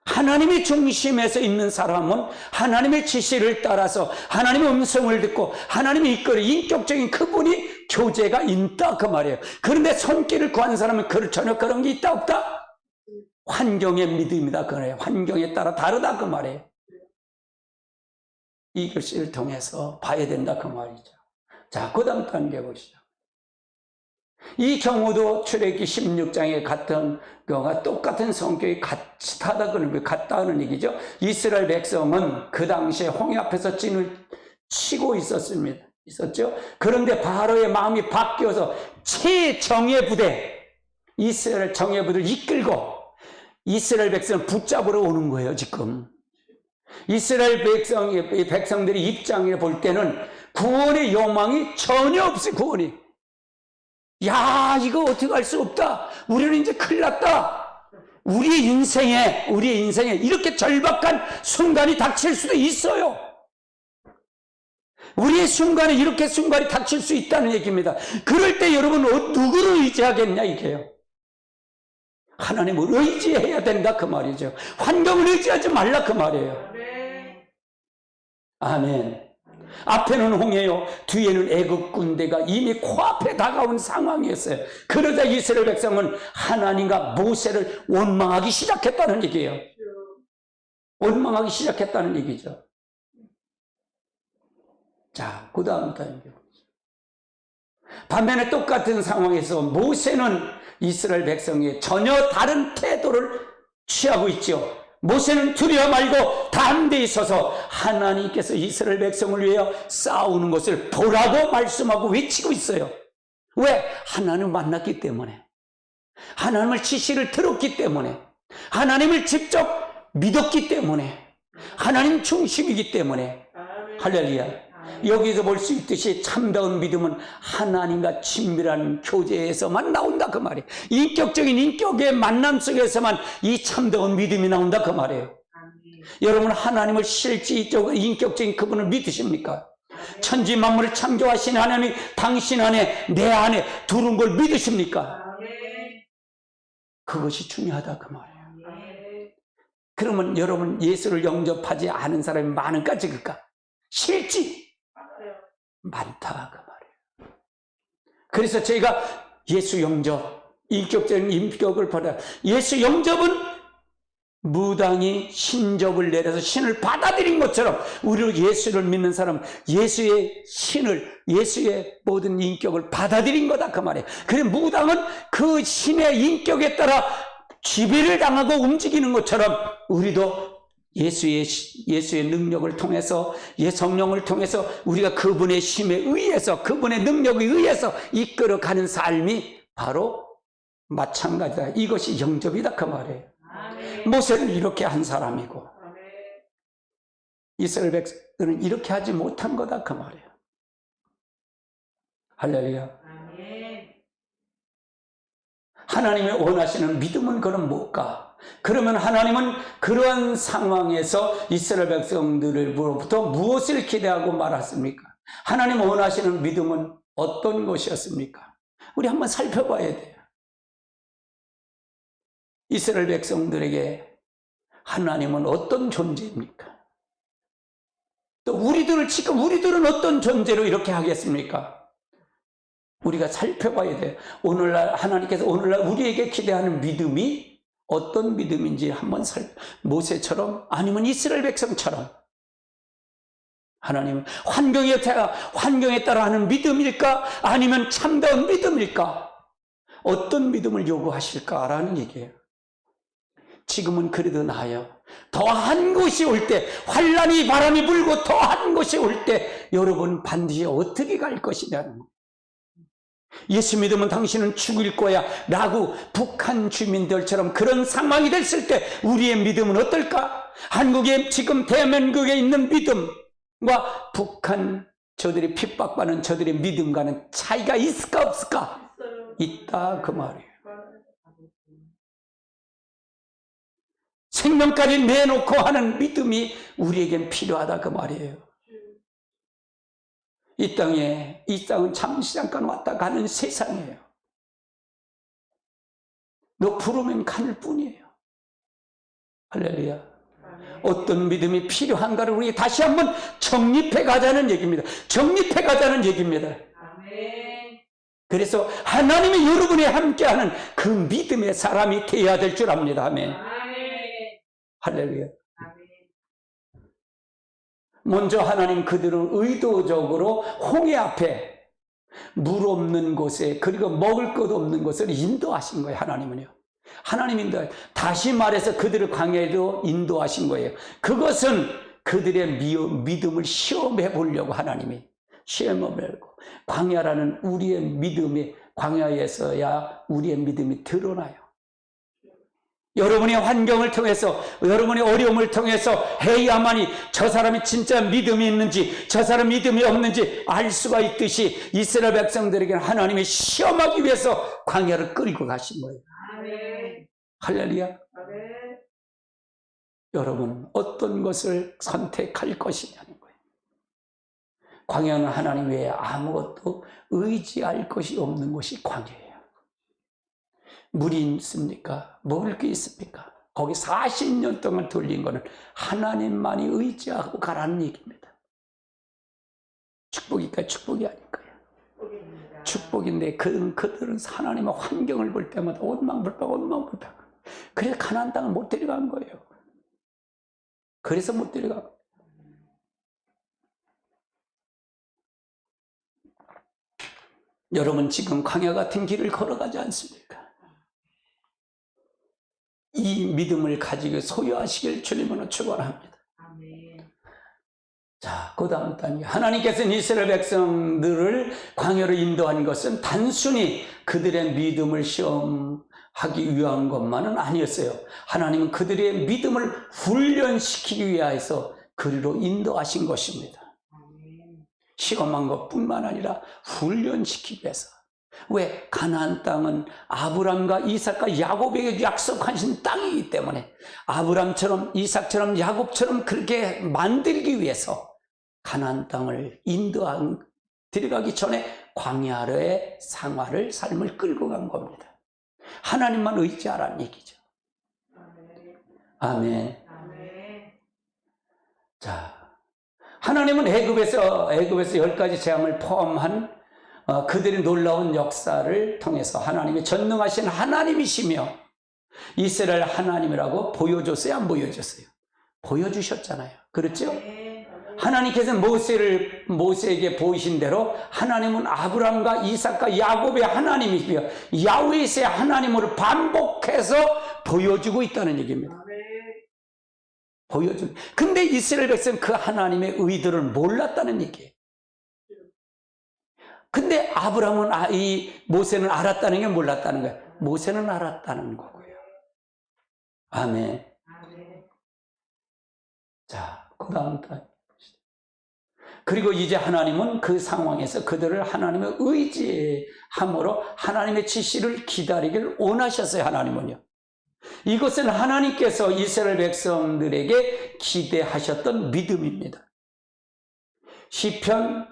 Speaker 1: 하나님의 중심에서 있는 사람은 하나님의 지시를 따라서 하나님의 음성을 듣고 하나님의 이끌어 인격적인 그분이 교제가 있다 그 말이에요. 그런데 손길을 구한 사람은 전혀 그런 게 있다 없다? 환경의 믿음이다 그래요. 환경에 따라 다르다 그 말이에요. 이 글씨를 통해서 봐야 된다 그 말이죠. 자, 그 다음 단계 보시죠. 이 경우도 출애굽기 16장에 같은 경우가 똑같은 성격이 같다는 얘기죠. 이스라엘 백성은 그 당시에 홍해 앞에서 찐을 치고 있었죠. 그런데 바로의 마음이 바뀌어서 최정예 부대, 이스라엘 정예 부대를 이끌고 이스라엘 백성을 붙잡으러 오는 거예요. 지금 이스라엘 백성들이 입장에 볼 때는 구원의 욕망이 전혀 없어요. 구원이. 야, 이거 어떻게 할 수 없다. 우리는 이제 큰일 났다. 우리의 인생에 이렇게 절박한 순간이 닥칠 수도 있어요. 우리의 순간에 이렇게 순간이 닥칠 수 있다는 얘기입니다. 그럴 때 여러분 누구를 의지하겠냐 이게요. 하나님을 의지해야 된다 그 말이죠. 환경을 의지하지 말라 그 말이에요. 아멘. 앞에는 홍해요, 뒤에는 애국 군대가 이미 코앞에 다가온 상황이었어요. 그러자 이스라엘 백성은 하나님과 모세를 원망하기 시작했다는 얘기예요. 원망하기 시작했다는 얘기죠. 자, 그 다음 단계. 반면에 똑같은 상황에서 모세는 이스라엘 백성이 전혀 다른 태도를 취하고 있죠. 모세는 두려워 말고 담대히 서서 하나님께서 이스라엘 백성을 위하여 싸우는 것을 보라고 말씀하고 외치고 있어요. 왜? 하나님을 만났기 때문에, 하나님의 지시를 들었기 때문에, 하나님을 직접 믿었기 때문에, 하나님 중심이기 때문에. 할렐루야. 여기서 볼 수 있듯이 참다운 믿음은 하나님과 친밀한 교제에서만 나온다 그 말이에요. 인격적인 인격의 만남 속에서만 이 참다운 믿음이 나온다 그 말이에요. 여러분 하나님을 실질적으로 인격적인 그분을 믿으십니까? 천지 만물을 창조하신 하나님이 당신 안에 내 안에 두른 걸 믿으십니까? 그것이 중요하다 그 말이에요. 그러면 여러분 예수를 영접하지 않은 사람이 많은가 적을까? 실지 많다 그 말이에요. 그래서 저희가 예수 영접, 인격적인 인격을 받아, 예수 영접은 무당이 신접을 내려서 신을 받아들인 것처럼 우리로 예수를 믿는 사람, 예수의 신을, 예수의 모든 인격을 받아들인 거다 그 말이에요. 그래서 무당은 그 신의 인격에 따라 지배를 당하고 움직이는 것처럼 우리도 예수의 능력을 통해서, 성령을 통해서 우리가 그분의 힘에 의해서, 그분의 능력에 의해서 이끌어가는 삶이 바로 마찬가지다. 이것이 영접이다 그 말이에요. 모세는 이렇게 한 사람이고 이스라엘 백성들은 이렇게 하지 못한 거다 그 말이에요. 할렐루야. 하나님이 원하시는 믿음은 그럼 뭘까? 그러면 하나님은 그러한 상황에서 이스라엘 백성들로부터 무엇을 기대하고 말았습니까? 하나님 원하시는 믿음은 어떤 것이었습니까? 우리 한번 살펴봐야 돼요. 이스라엘 백성들에게 하나님은 어떤 존재입니까? 또 우리들은 어떤 존재로 이렇게 하겠습니까? 우리가 살펴봐야 돼요. 오늘날 하나님께서 우리에게 기대하는 믿음이 어떤 믿음인지 한번 모세처럼 아니면 이스라엘 백성처럼 하나님은 환경에 따라 하는 믿음일까? 아니면 참다운 믿음일까? 어떤 믿음을 요구하실까라는 얘기예요. 지금은 그래도 나아요. 더한 것이 올 때, 환란이 바람이 불고 더한 것이 올 때 여러분 반드시 어떻게 갈 것이냐는 거예요. 예수 믿으면 당신은 죽을 거야 라고 북한 주민들처럼 그런 상황이 됐을 때 우리의 믿음은 어떨까? 한국에 지금 대한민국에 있는 믿음과 북한 저들이 핍박받는 저들의 믿음과는 차이가 있을까 없을까? 있다 그 말이에요. 생명까지 내놓고 하는 믿음이 우리에겐 필요하다 그 말이에요. 이 땅은 잠시 잠깐 왔다 가는 세상이에요. 너 부르면 가는 뿐이에요. 할렐루야. 어떤 믿음이 필요한가를 우리 다시 한번 정립해 가자는 얘기입니다. 정립해 가자는 얘기입니다. 그래서 하나님이 여러분이 함께하는 그 믿음의 사람이 되어야 될 줄 압니다. 아멘. 할렐루야. 먼저 하나님 그들은 의도적으로 홍해 앞에 물 없는 곳에 그리고 먹을 것 없는 곳을 인도하신 거예요. 하나님은요. 하나님 인도. 다시 말해서 그들을 광야에도 인도하신 거예요. 그것은 그들의 믿음을 시험해 보려고 하나님이 시험해 보려고. 광야라는 우리의 믿음이 광야에서야 우리의 믿음이 드러나요. 여러분의 환경을 통해서 여러분의 어려움을 통해서 해야만이 저 사람이 진짜 믿음이 있는지 저 사람 믿음이 없는지 알 수가 있듯이 이스라엘 백성들에게는 하나님이 시험하기 위해서 광야를 끌고 가신 거예요. 아멘. 할렐루야. 아멘. 여러분 어떤 것을 선택할 것이냐는 거예요. 광야는 하나님 외에 아무것도 의지할 것이 없는 것이 광야예요. 물이 있습니까? 먹을 게 있습니까? 거기 40년 동안 돌린 거는 하나님만이 의지하고 가라는 얘기입니다. 축복일까요? 축복이 아닐까요? 축복인데 그들은 하나님의 환경을 볼 때마다 원망불평. 그래서 가나안 땅을 못 데려간 거예요. 그래서 못 데려간 거예요. 여러분 지금 광야 같은 길을 걸어가지 않습니까? 이 믿음을 가지고 소유하시길 주님으로 축원합니다. 자, 그 다음 단계. 하나님께서는 이스라엘 백성들을 광야로 인도한 것은 단순히 그들의 믿음을 시험하기 위한 것만은 아니었어요. 하나님은 그들의 믿음을 훈련시키기 위해서 그리로 인도하신 것입니다. 시험한 것뿐만 아니라 훈련시키기 위해서. 왜? 가나안 땅은 아브람과 이삭과 야곱에게 약속하신 땅이기 때문에 아브람처럼 이삭처럼 야곱처럼 그렇게 만들기 위해서 가나안 땅을 들어가기 전에 광야의 삶을 끌고 간 겁니다. 하나님만 의지하라는 얘기죠. 아멘. 자, 하나님은 애굽에서 10가지 재앙을 포함한 그들의 놀라운 역사를 통해서 하나님이 전능하신 하나님이시며 이스라엘 하나님이라고 보여줬어요? 안 보여줬어요? 보여주셨잖아요. 그렇죠? 하나님께서 모세에게 보이신 대로 하나님은 아브람과 이삭과 야곱의 하나님이시며 야훼의 하나님으로 반복해서 보여주고 있다는 얘기입니다. 근데 이스라엘 백성은 그 하나님의 의도를 몰랐다는 얘기예요. 근데 아브람은 모세는 알았다는 게 몰랐다는 거예요. 모세는 알았다는 거고요. 아멘. 자, 그 다음 단. 그리고 이제 하나님은 그 상황에서 그들을 하나님의 의지함으로 하나님의 지시를 기다리길 원하셨어요. 하나님은요. 이것은 하나님께서 이스라엘 백성들에게 기대하셨던 믿음입니다. 시편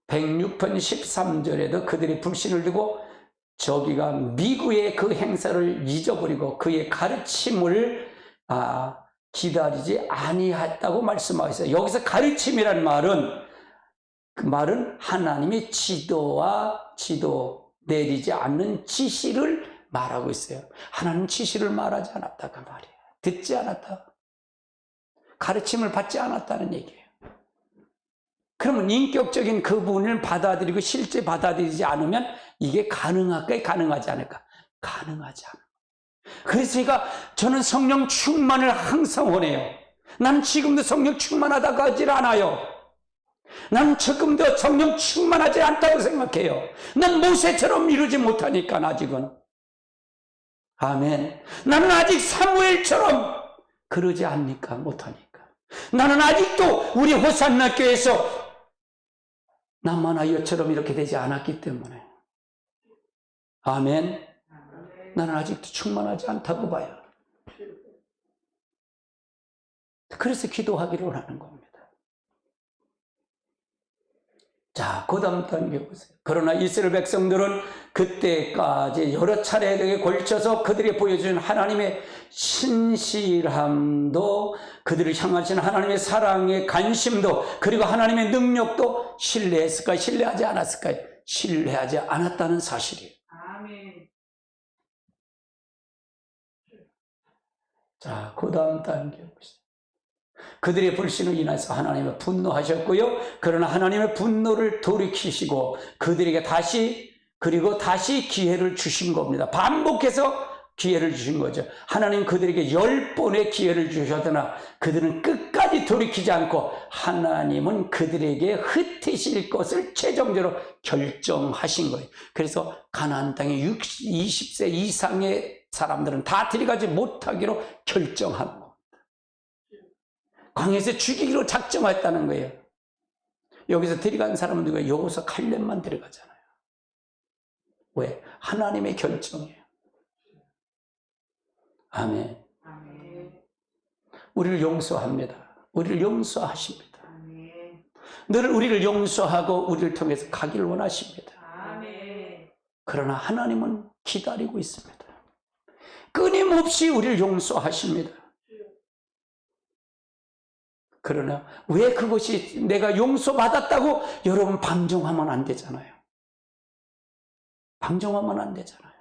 Speaker 1: 106편 13절에도 그들이 불신을 두고 저기가 미구의 그 행사를 잊어버리고 그의 가르침을 기다리지 아니했다고 말씀하셨어요. 여기서 가르침이란 말은 하나님의 지도 내리지 않는 지시를 말하고 있어요. 하나님 지시를 말하지 않았다 그 말이에요. 듣지 않았다. 가르침을 받지 않았다는 얘기예요. 그러면 인격적인 그 부분을 받아들이고 실제 받아들이지 않으면 이게 가능할까? 가능하지 않을까? 가능하지 않아요. 그래서 저는 성령 충만을 항상 원해요. 난 지금도 성령 충만하다고 하질 않아요. 나는 조금도 성령 충만하지 않다고 생각해요. 난 모세처럼 이루지 못하니까 아직은. 아멘. 나는 아직 사무엘처럼 그러지 않으니까 못하니까. 나는 아직도 우리 호산나 교회에서 남만하여처럼 이렇게 되지 않았기 때문에. 아멘. 나는 아직도 충만하지 않다고 봐요. 그래서 기도하기를 원하는 겁니다. 자, 그 다음 단계 보세요. 그러나 이스라엘 백성들은 그때까지 여러 차례에 걸쳐서 그들이 보여준 하나님의 신실함도, 그들을 향하신 하나님의 사랑의 관심도, 그리고 하나님의 능력도 신뢰했을까요? 신뢰하지 않았을까요? 신뢰하지 않았다는 사실이에요.
Speaker 2: 아멘.
Speaker 1: 자, 그 다음 단계 보세요. 그들의 불신으로 인해서 하나님은 분노하셨고요. 그러나 하나님의 분노를 돌이키시고 그들에게 다시 기회를 주신 겁니다. 반복해서 기회를 주신 거죠. 하나님 그들에게 10번의 기회를 주셨으나 그들은 끝까지 돌이키지 않고 하나님은 그들에게 흩으실 것을 최종적으로 결정하신 거예요. 그래서 가나안 땅에 20세 이상의 사람들은 다 들어가지 못하기로 결정한 거예요. 광야에서 죽이기로 작정했다는 거예요. 여기서 들어간 사람은 누가? 여호수아 칼렙만 들어가잖아요. 왜? 하나님의 결정이에요. 아멘.
Speaker 2: 아멘.
Speaker 1: 우리를 용서합니다. 우리를 용서하십니다.
Speaker 2: 아멘.
Speaker 1: 늘 우리를 용서하고 우리를 통해서 가기를 원하십니다.
Speaker 2: 아멘.
Speaker 1: 그러나 하나님은 기다리고 있습니다. 끊임없이 우리를 용서하십니다. 그러나 왜 그것이 내가 용서받았다고 여러분 방종하면 안 되잖아요. 방종하면 안 되잖아요.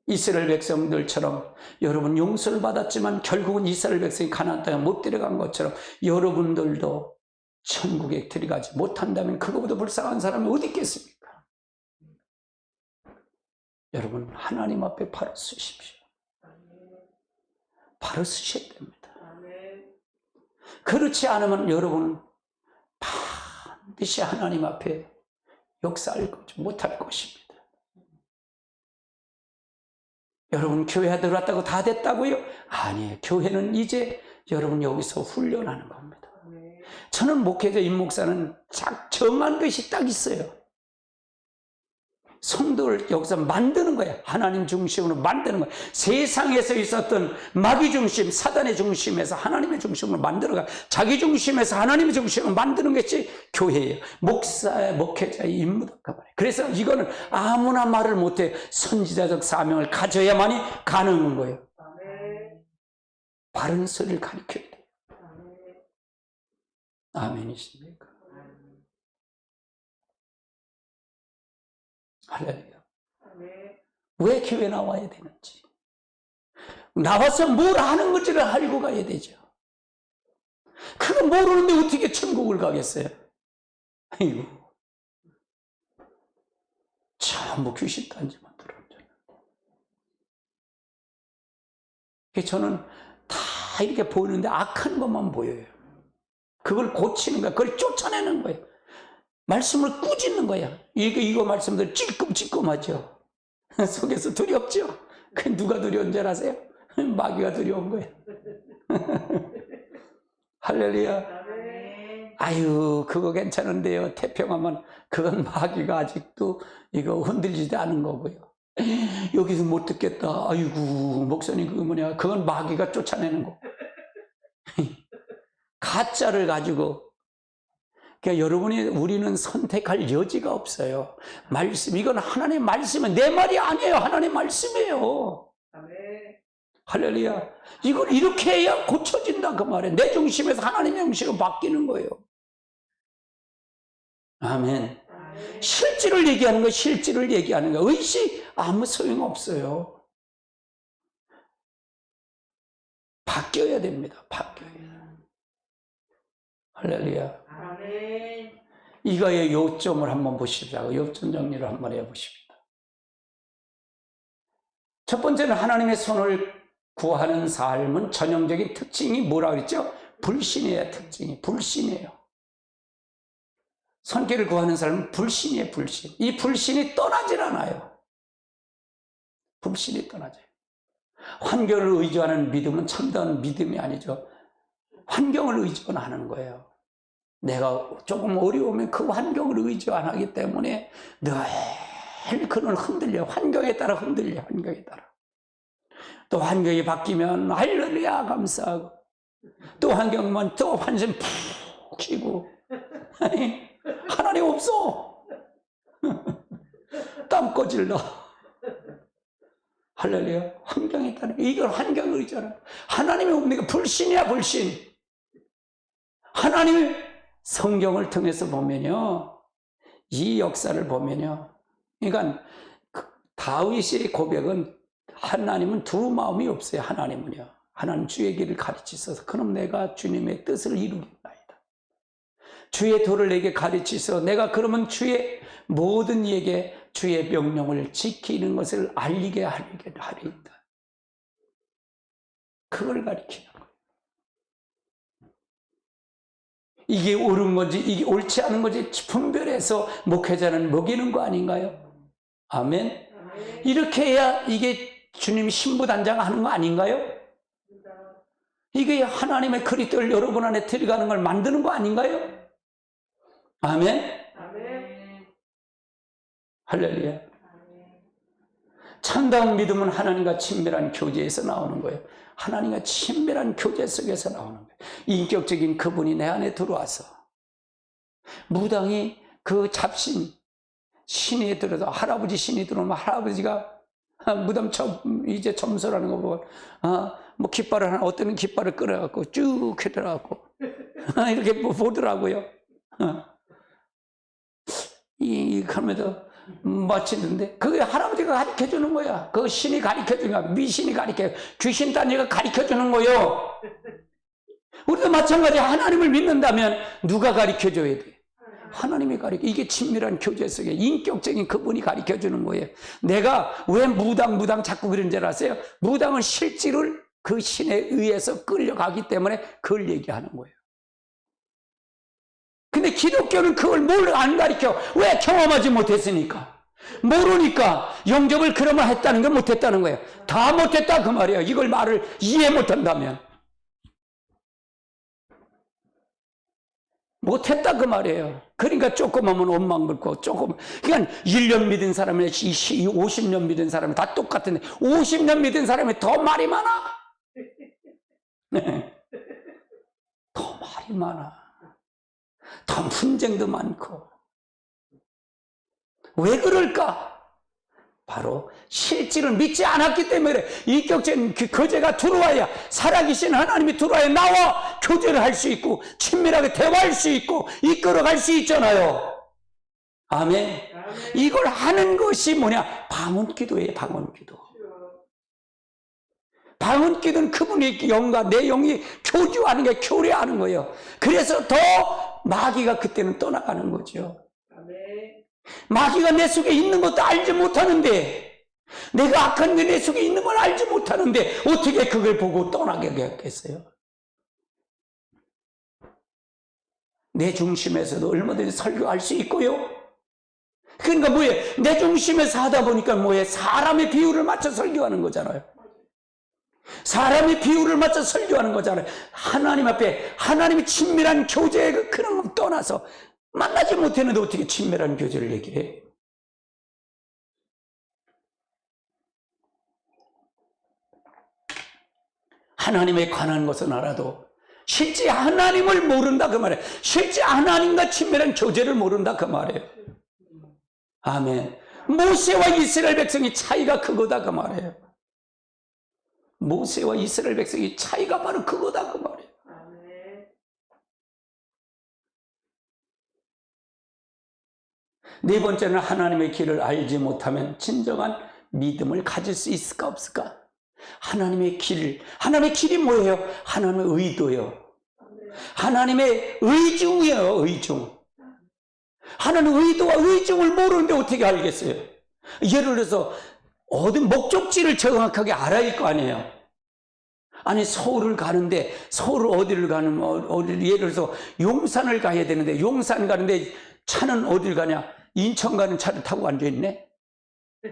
Speaker 1: 이스라엘 백성들처럼 여러분 용서를 받았지만 결국은 이스라엘 백성이 가나안 땅에 못 들어간 것처럼 여러분들도 천국에 들어가지 못한다면 그거보다 불쌍한 사람이 어디 있겠습니까? 여러분 하나님 앞에 바로 서십시오. 바로 서셔야 됩니다. 그렇지 않으면 여러분 반드시 하나님 앞에 역사할 것 못할 것입니다. 여러분 교회 들어왔다고 다 됐다고요? 아니에요. 교회는 이제 여러분 여기서 훈련하는 겁니다. 저는 목회자 임목사는 정한 것이 딱 있어요. 성도를 여기서 만드는 거예요. 하나님 중심으로 만드는 거예요. 세상에서 있었던 마귀 중심, 사단의 중심에서 하나님의 중심으로 만들어가, 자기 중심에서 하나님의 중심으로 만드는 것이 교회예요. 목회자의 임무다. 그래서 이거는 아무나 말을 못해. 선지자적 사명을 가져야만이 가능한 거예요. 바른 소리를 가르쳐야 돼요. 아멘이십니까? 할렐루야. 왜 교회 나와야 되는지, 나와서 뭘 하는 건지를 알고 가야 되죠. 그거 모르는데 어떻게 천국을 가겠어요? 아이고, 전부 귀신단지만 들었잖아요. 저는 다 이렇게 보이는데 악한 것만 보여요. 그걸 고치는 거야. 그걸 쫓아내는 거예요. 말씀을 꾸짖는 거야. 이거 말씀들 찔끔찔끔하죠. 속에서 두렵죠. 그 누가 두려운 줄 아세요? 마귀가 두려운 거예요. 할렐루야. 아유, 그거 괜찮은데요. 태평하면 그건 마귀가 아직도 이거 흔들리지 않은 거고요. 여기서 못 듣겠다. 아이고, 목사님 그거 뭐냐. 그건 마귀가 쫓아내는 거. 가짜를 가지고. 그러니까 우리는 선택할 여지가 없어요. 말씀, 이건 하나님의 말씀은 내 말이 아니에요. 하나님의 말씀이에요. 할렐루야. 이걸 이렇게 해야 고쳐진다 그 말이에요. 내 중심에서 하나님의 중심으로 바뀌는 거예요. 아멘. 실질을 얘기하는 거예요. 실질을 얘기하는 거예요. 의식 아무 소용없어요. 바뀌어야 됩니다. 바뀌어야 돼요. 할렐루야.
Speaker 2: 아멘.
Speaker 1: 이거의 요점을 한번 보시자고, 요점 정리를 한번 해보십니다. 첫 번째는 하나님의 손을 구하는 삶은 전형적인 특징이 뭐라 그랬죠? 불신이에요. 특징이 불신이에요. 손길을 구하는 사람은 불신이에요, 불신. 이 불신이 떠나질 않아요. 불신이 떠나져요. 환경을 의지하는 믿음은 참다운 믿음이 아니죠. 환경을 의지만 하는 거예요. 내가 조금 어려우면 그 환경을 의지 안 하기 때문에 늘 그는 흔들려. 환경에 따라 흔들려. 환경에 따라. 또 환경이 바뀌면 할렐루야 감사하고, 또 환경만 또 환심 푹 쉬고, 아니 하나님 없어. 땀 꺼질러. 할렐루야. 환경에 따라. 이걸 환경을 의지하는. 하나님이 없는 게 불신이야, 불신. 하나님의 성경을 통해서 보면요, 이 역사를 보면요, 그러니까 다윗의 고백은 하나님은 두 마음이 없어요. 하나님은요, 하나님 주의 길을 가르치셔서 그럼 내가 주님의 뜻을 이루겠나이다. 주의 도를 내게 가르치셔서 내가 그러면 주의 모든 이에게 주의 명령을 지키는 것을 알리게 하리이다. 그걸 가르치는 거예요. 이게 옳은 건지 이게 옳지 않은 건지 분별해서 목회자는 먹이는 거 아닌가요? 아멘. 이렇게 해야 이게 주님 신부단장 하는 거 아닌가요? 이게 하나님의 그리스도를 여러분 안에 들어가는 걸 만드는 거 아닌가요? 아멘. 할렐루야. 참다운 믿음은 하나님과 친밀한 교제에서 나오는 거예요. 하나님과 친밀한 교제 속에서 나오는 거예요. 인격적인 그분이 내 안에 들어와서, 무당이 그 잡신 신이 들어도, 할아버지 신이 들어오면 할아버지가 무덤 이제 점설하는 거 보고 뭐 깃발을 하나, 어떤 깃발을 끌어갖고 쭉 해더라고. 이렇게 보더라고요. 그러면서 마치는데 그게 할아버지가 가르쳐주는 거야. 그 신이 가르쳐주는 거야. 미신이 가르쳐, 귀신 단지가 가르쳐주는 거요. 우리도 마찬가지. 하나님을 믿는다면 누가 가르쳐줘야 돼? 하나님이 가르쳐. 이게 친밀한 교제 속에 인격적인 그분이 가르쳐주는 거예요. 내가 왜 무당 자꾸 그런 줄 아세요? 무당은 실제로 그 신에 의해서 끌려가기 때문에 그걸 얘기하는 거예요. 근데 기독교는 그걸 뭘 안 가르쳐? 왜? 경험하지 못했으니까. 모르니까. 영접을 그러면 했다는 게 못했다는 거예요. 다 못했다 그 말이에요. 이걸 말을 이해 못한다면. 못했다 그 말이에요. 그러니까 조금 하면 원망 긁고, 조금. 그러니까 1년 믿은 사람이 50년 믿은 사람이 다 똑같은데 50년 믿은 사람이 더 말이 많아. 네. 더 말이 많아. 더 분쟁도 많고. 왜 그럴까? 바로 실질을 믿지 않았기 때문에. 인격적인 그 거제가 들어와야, 살아계신 하나님이 들어와야 나와 교제를 할 수 있고 친밀하게 대화할 수 있고 이끌어갈 수 있잖아요. 아멘. 이걸 하는 것이 뭐냐? 방언기도예요. 방언기도. 방언기도는 그분의 영과 내 영이 교주하는 게, 교류하는 거예요. 그래서 더 마귀가 그때는 떠나가는 거죠. 마귀가 내 속에 있는 것도 알지 못하는데, 내가 악한 게 내 속에 있는 걸 알지 못하는데 어떻게 그걸 보고 떠나게 하겠어요? 내 중심에서도 얼마든지 설교할 수 있고요. 그러니까 뭐예요? 내 중심에서 하다 보니까 뭐예요? 사람의 비율을 맞춰 설교하는 거잖아요. 사람의 비율을 맞춰 설교하는 거잖아요. 하나님 앞에 하나님의 친밀한 교제의 그런 걸 떠나서 만나지 못했는데 어떻게 친밀한 교제를 얘기를 해? 하나님에 관한 것은 알아도 실제 하나님을 모른다 그 말이에요. 실제 하나님과 친밀한 교제를 모른다 그 말이에요. 아멘. 모세와 이스라엘 백성이 차이가 그거다 그 말이에요. 모세와 이스라엘 백성이 차이가 바로 그거다 그 말이에요. 네 번째는 하나님의 길을 알지 못하면 진정한 믿음을 가질 수 있을까 없을까? 하나님의 길, 하나님의 길이 뭐예요? 하나님의 의도예요. 하나님의 의중이에요. 의중. 하나님의 의도와 의중을 모르는데 어떻게 알겠어요? 예를 들어서 어떤 목적지를 정확하게 알아야 할 거 아니에요. 아니 서울을 가는데, 서울 어디를 가는, 예를 들어서 용산을 가야 되는데 용산 가는데 차는 어딜 가냐? 인천 가는 차를 타고 앉아있네?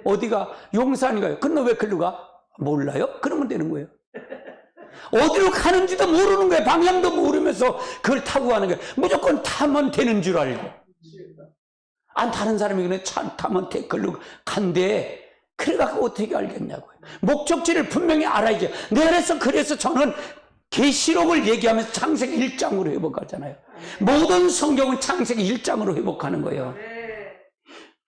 Speaker 1: 어디가? 용산 가요. 근데 왜 글로 가? 몰라요? 그러면 되는 거예요. 어디로 가는지도 모르는 거예요. 방향도 모르면서 그걸 타고 가는 거예요. 무조건 타면 되는 줄 알고. 안 타는 사람이 그냥 차 타면 글로 간대. 그래갖고 어떻게 알겠냐고요. 목적지를 분명히 알아야죠. 그래서 저는 계시록을 얘기하면서 창세기 1장으로 회복하잖아요. 모든 성경은 창세기 1장으로 회복하는 거예요.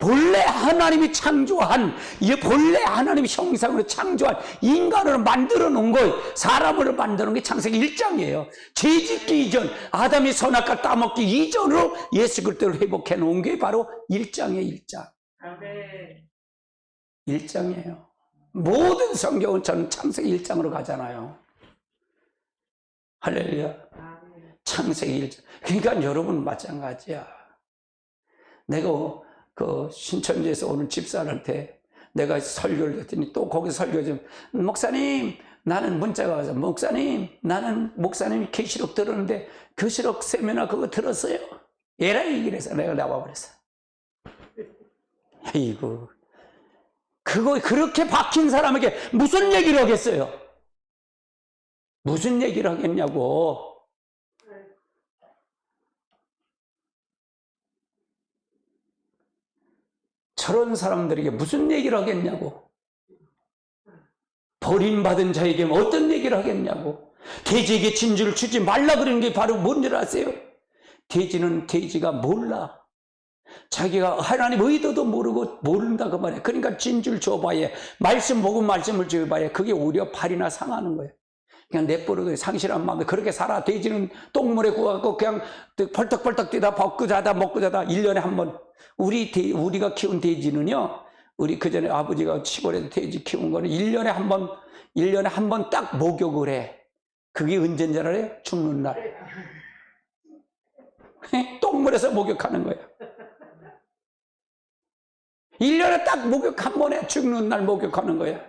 Speaker 1: 본래 하나님이 창조한, 본래 하나님이 형상으로 창조한 인간을 만들어 놓은 거예요. 사람을 만들어 놓은 게 창세기 1장이에요. 죄 짓기 이전, 아담이 선악과 따먹기 이전으로 예수 그리스도를 회복해 놓은 게 바로 1장이에요. 1장. 1장이에요. 모든 성경은 저는 창세기 1장으로 가잖아요. 할렐루야. 창세기 1장. 그러니까 여러분 마찬가지야. 내가 그 신천지에서 오는 집사한테 내가 설교를 했더니 또 거기 설교 좀, 목사님, 나는 문자가 와서, 목사님, 나는 목사님이 계시록 들었는데 계시록 세미나 그거 들었어요? 에라 얘기를 해서 내가 나와버렸어. 아이고, 그거 그렇게 박힌 사람에게 무슨 얘기를 하겠어요? 무슨 얘기를 하겠냐고. 저런 사람들에게 무슨 얘기를 하겠냐고. 버림받은 자에게 어떤 얘기를 하겠냐고. 돼지에게 진주를 주지 말라 그러는 게 바로 뭔 줄 아세요? 돼지가 몰라. 자기가 하나님 의도도 모르고 모른다 그 말이에요. 그러니까 진주를 줘봐야, 말씀 보고 말씀을 줘봐야 그게 오히려 발이나 상하는 거예요. 그냥 내버려둬. 상실한 마음에 그렇게 살아. 돼지는 똥물에 구워갖고 그냥 벌떡벌떡 뛰다 먹고 자다 1년에 한 번. 우리가 키운 돼지는요, 우리 그 전에 아버지가 시골에서 돼지 키운 거는 1년에 한 번 딱 목욕을 해. 그게 언제인 줄 알아요? 죽는 날. 똥물에서 목욕하는 거예요. 1년에 딱 목욕 한 번에 죽는 날 목욕하는 거예요.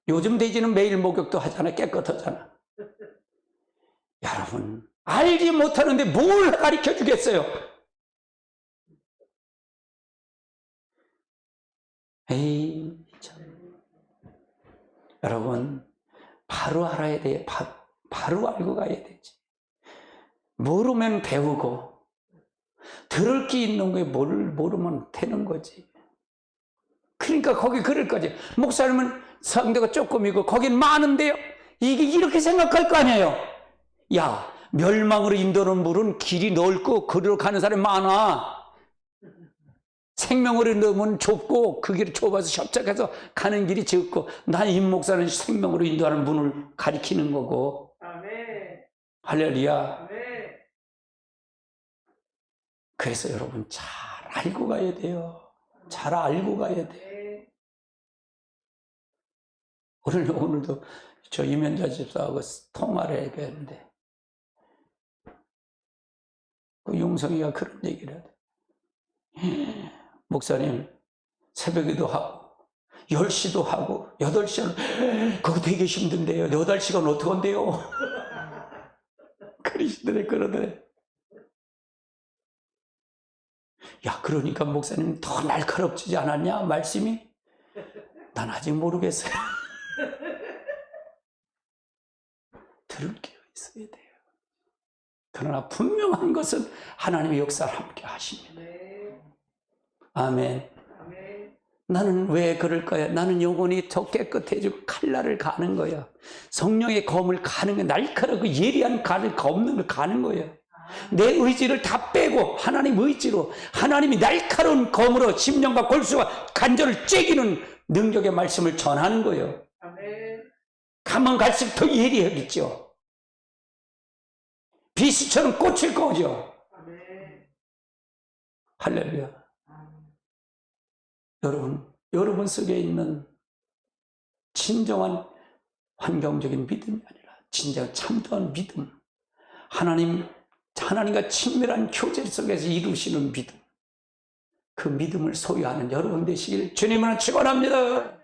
Speaker 1: 요즘 돼지는 매일 목욕도 하잖아. 깨끗하잖아. 여러분, 알지 못하는데 뭘 가르쳐 주겠어요? 에이, 참. 여러분, 바로 알아야 돼요. 바로 알고 가야 되지. 모르면 배우고, 들을 게 있는 거에 모르면 되는 거지. 그러니까 거기 그럴 거지. 목사님은 성도가 조금이고 거긴 많은데요. 이게 이렇게 생각할 거 아니에요. 야, 멸망으로 인도하는 물은 길이 넓고 그리로 가는 사람이 많아. 생명으로 인도하면 좁고 그 길이 좁아서 협착해서 가는 길이 적고, 난 임 목사는 생명으로 인도하는 문을 가리키는 거고.
Speaker 2: 아멘.
Speaker 1: 할렐루야.
Speaker 2: 아멘.
Speaker 1: 그래서 여러분 잘 알고 가야 돼요. 잘 알고 가야 돼. 오늘도 저 이면자 집사하고 통화를 해봤는데, 그 용성이가 그런 얘기를 하대. 목사님, 새벽에도 하고 10시도 하고 8시간 그거 되게 힘든데요. 8시간 어떡한데요? 그러더래. 야, 그러니까 목사님 더 날카롭지 않았냐 말씀이? 난 아직 모르겠어요. 들을 게 있어야 돼요. 그러나 분명한 것은 하나님의 역사를 함께 하십니다. 아멘. 나는 왜 그럴까요? 나는 영혼이 더 깨끗해지고 칼날을 가는 거야. 성령의 검을 가는 거야. 날카롭고 예리한 칼을 검는 걸 가는 거예요. 내 의지를 다 빼고 하나님 의지로, 하나님이 날카로운 검으로 심령과 골수와 간절을 째기는 능력의 말씀을 전하는 거예요. 가면 갈수록 더 예리해지죠. 비수처럼 꽂힐 거죠. 할렐루야. 여러분 속에 있는 진정한 환경적인 믿음이 아니라 진정 참다운 믿음, 하나님과 친밀한 교제 속에서 이루시는 믿음, 그 믿음을 소유하는 여러분 되시길 주님을 축원합니다.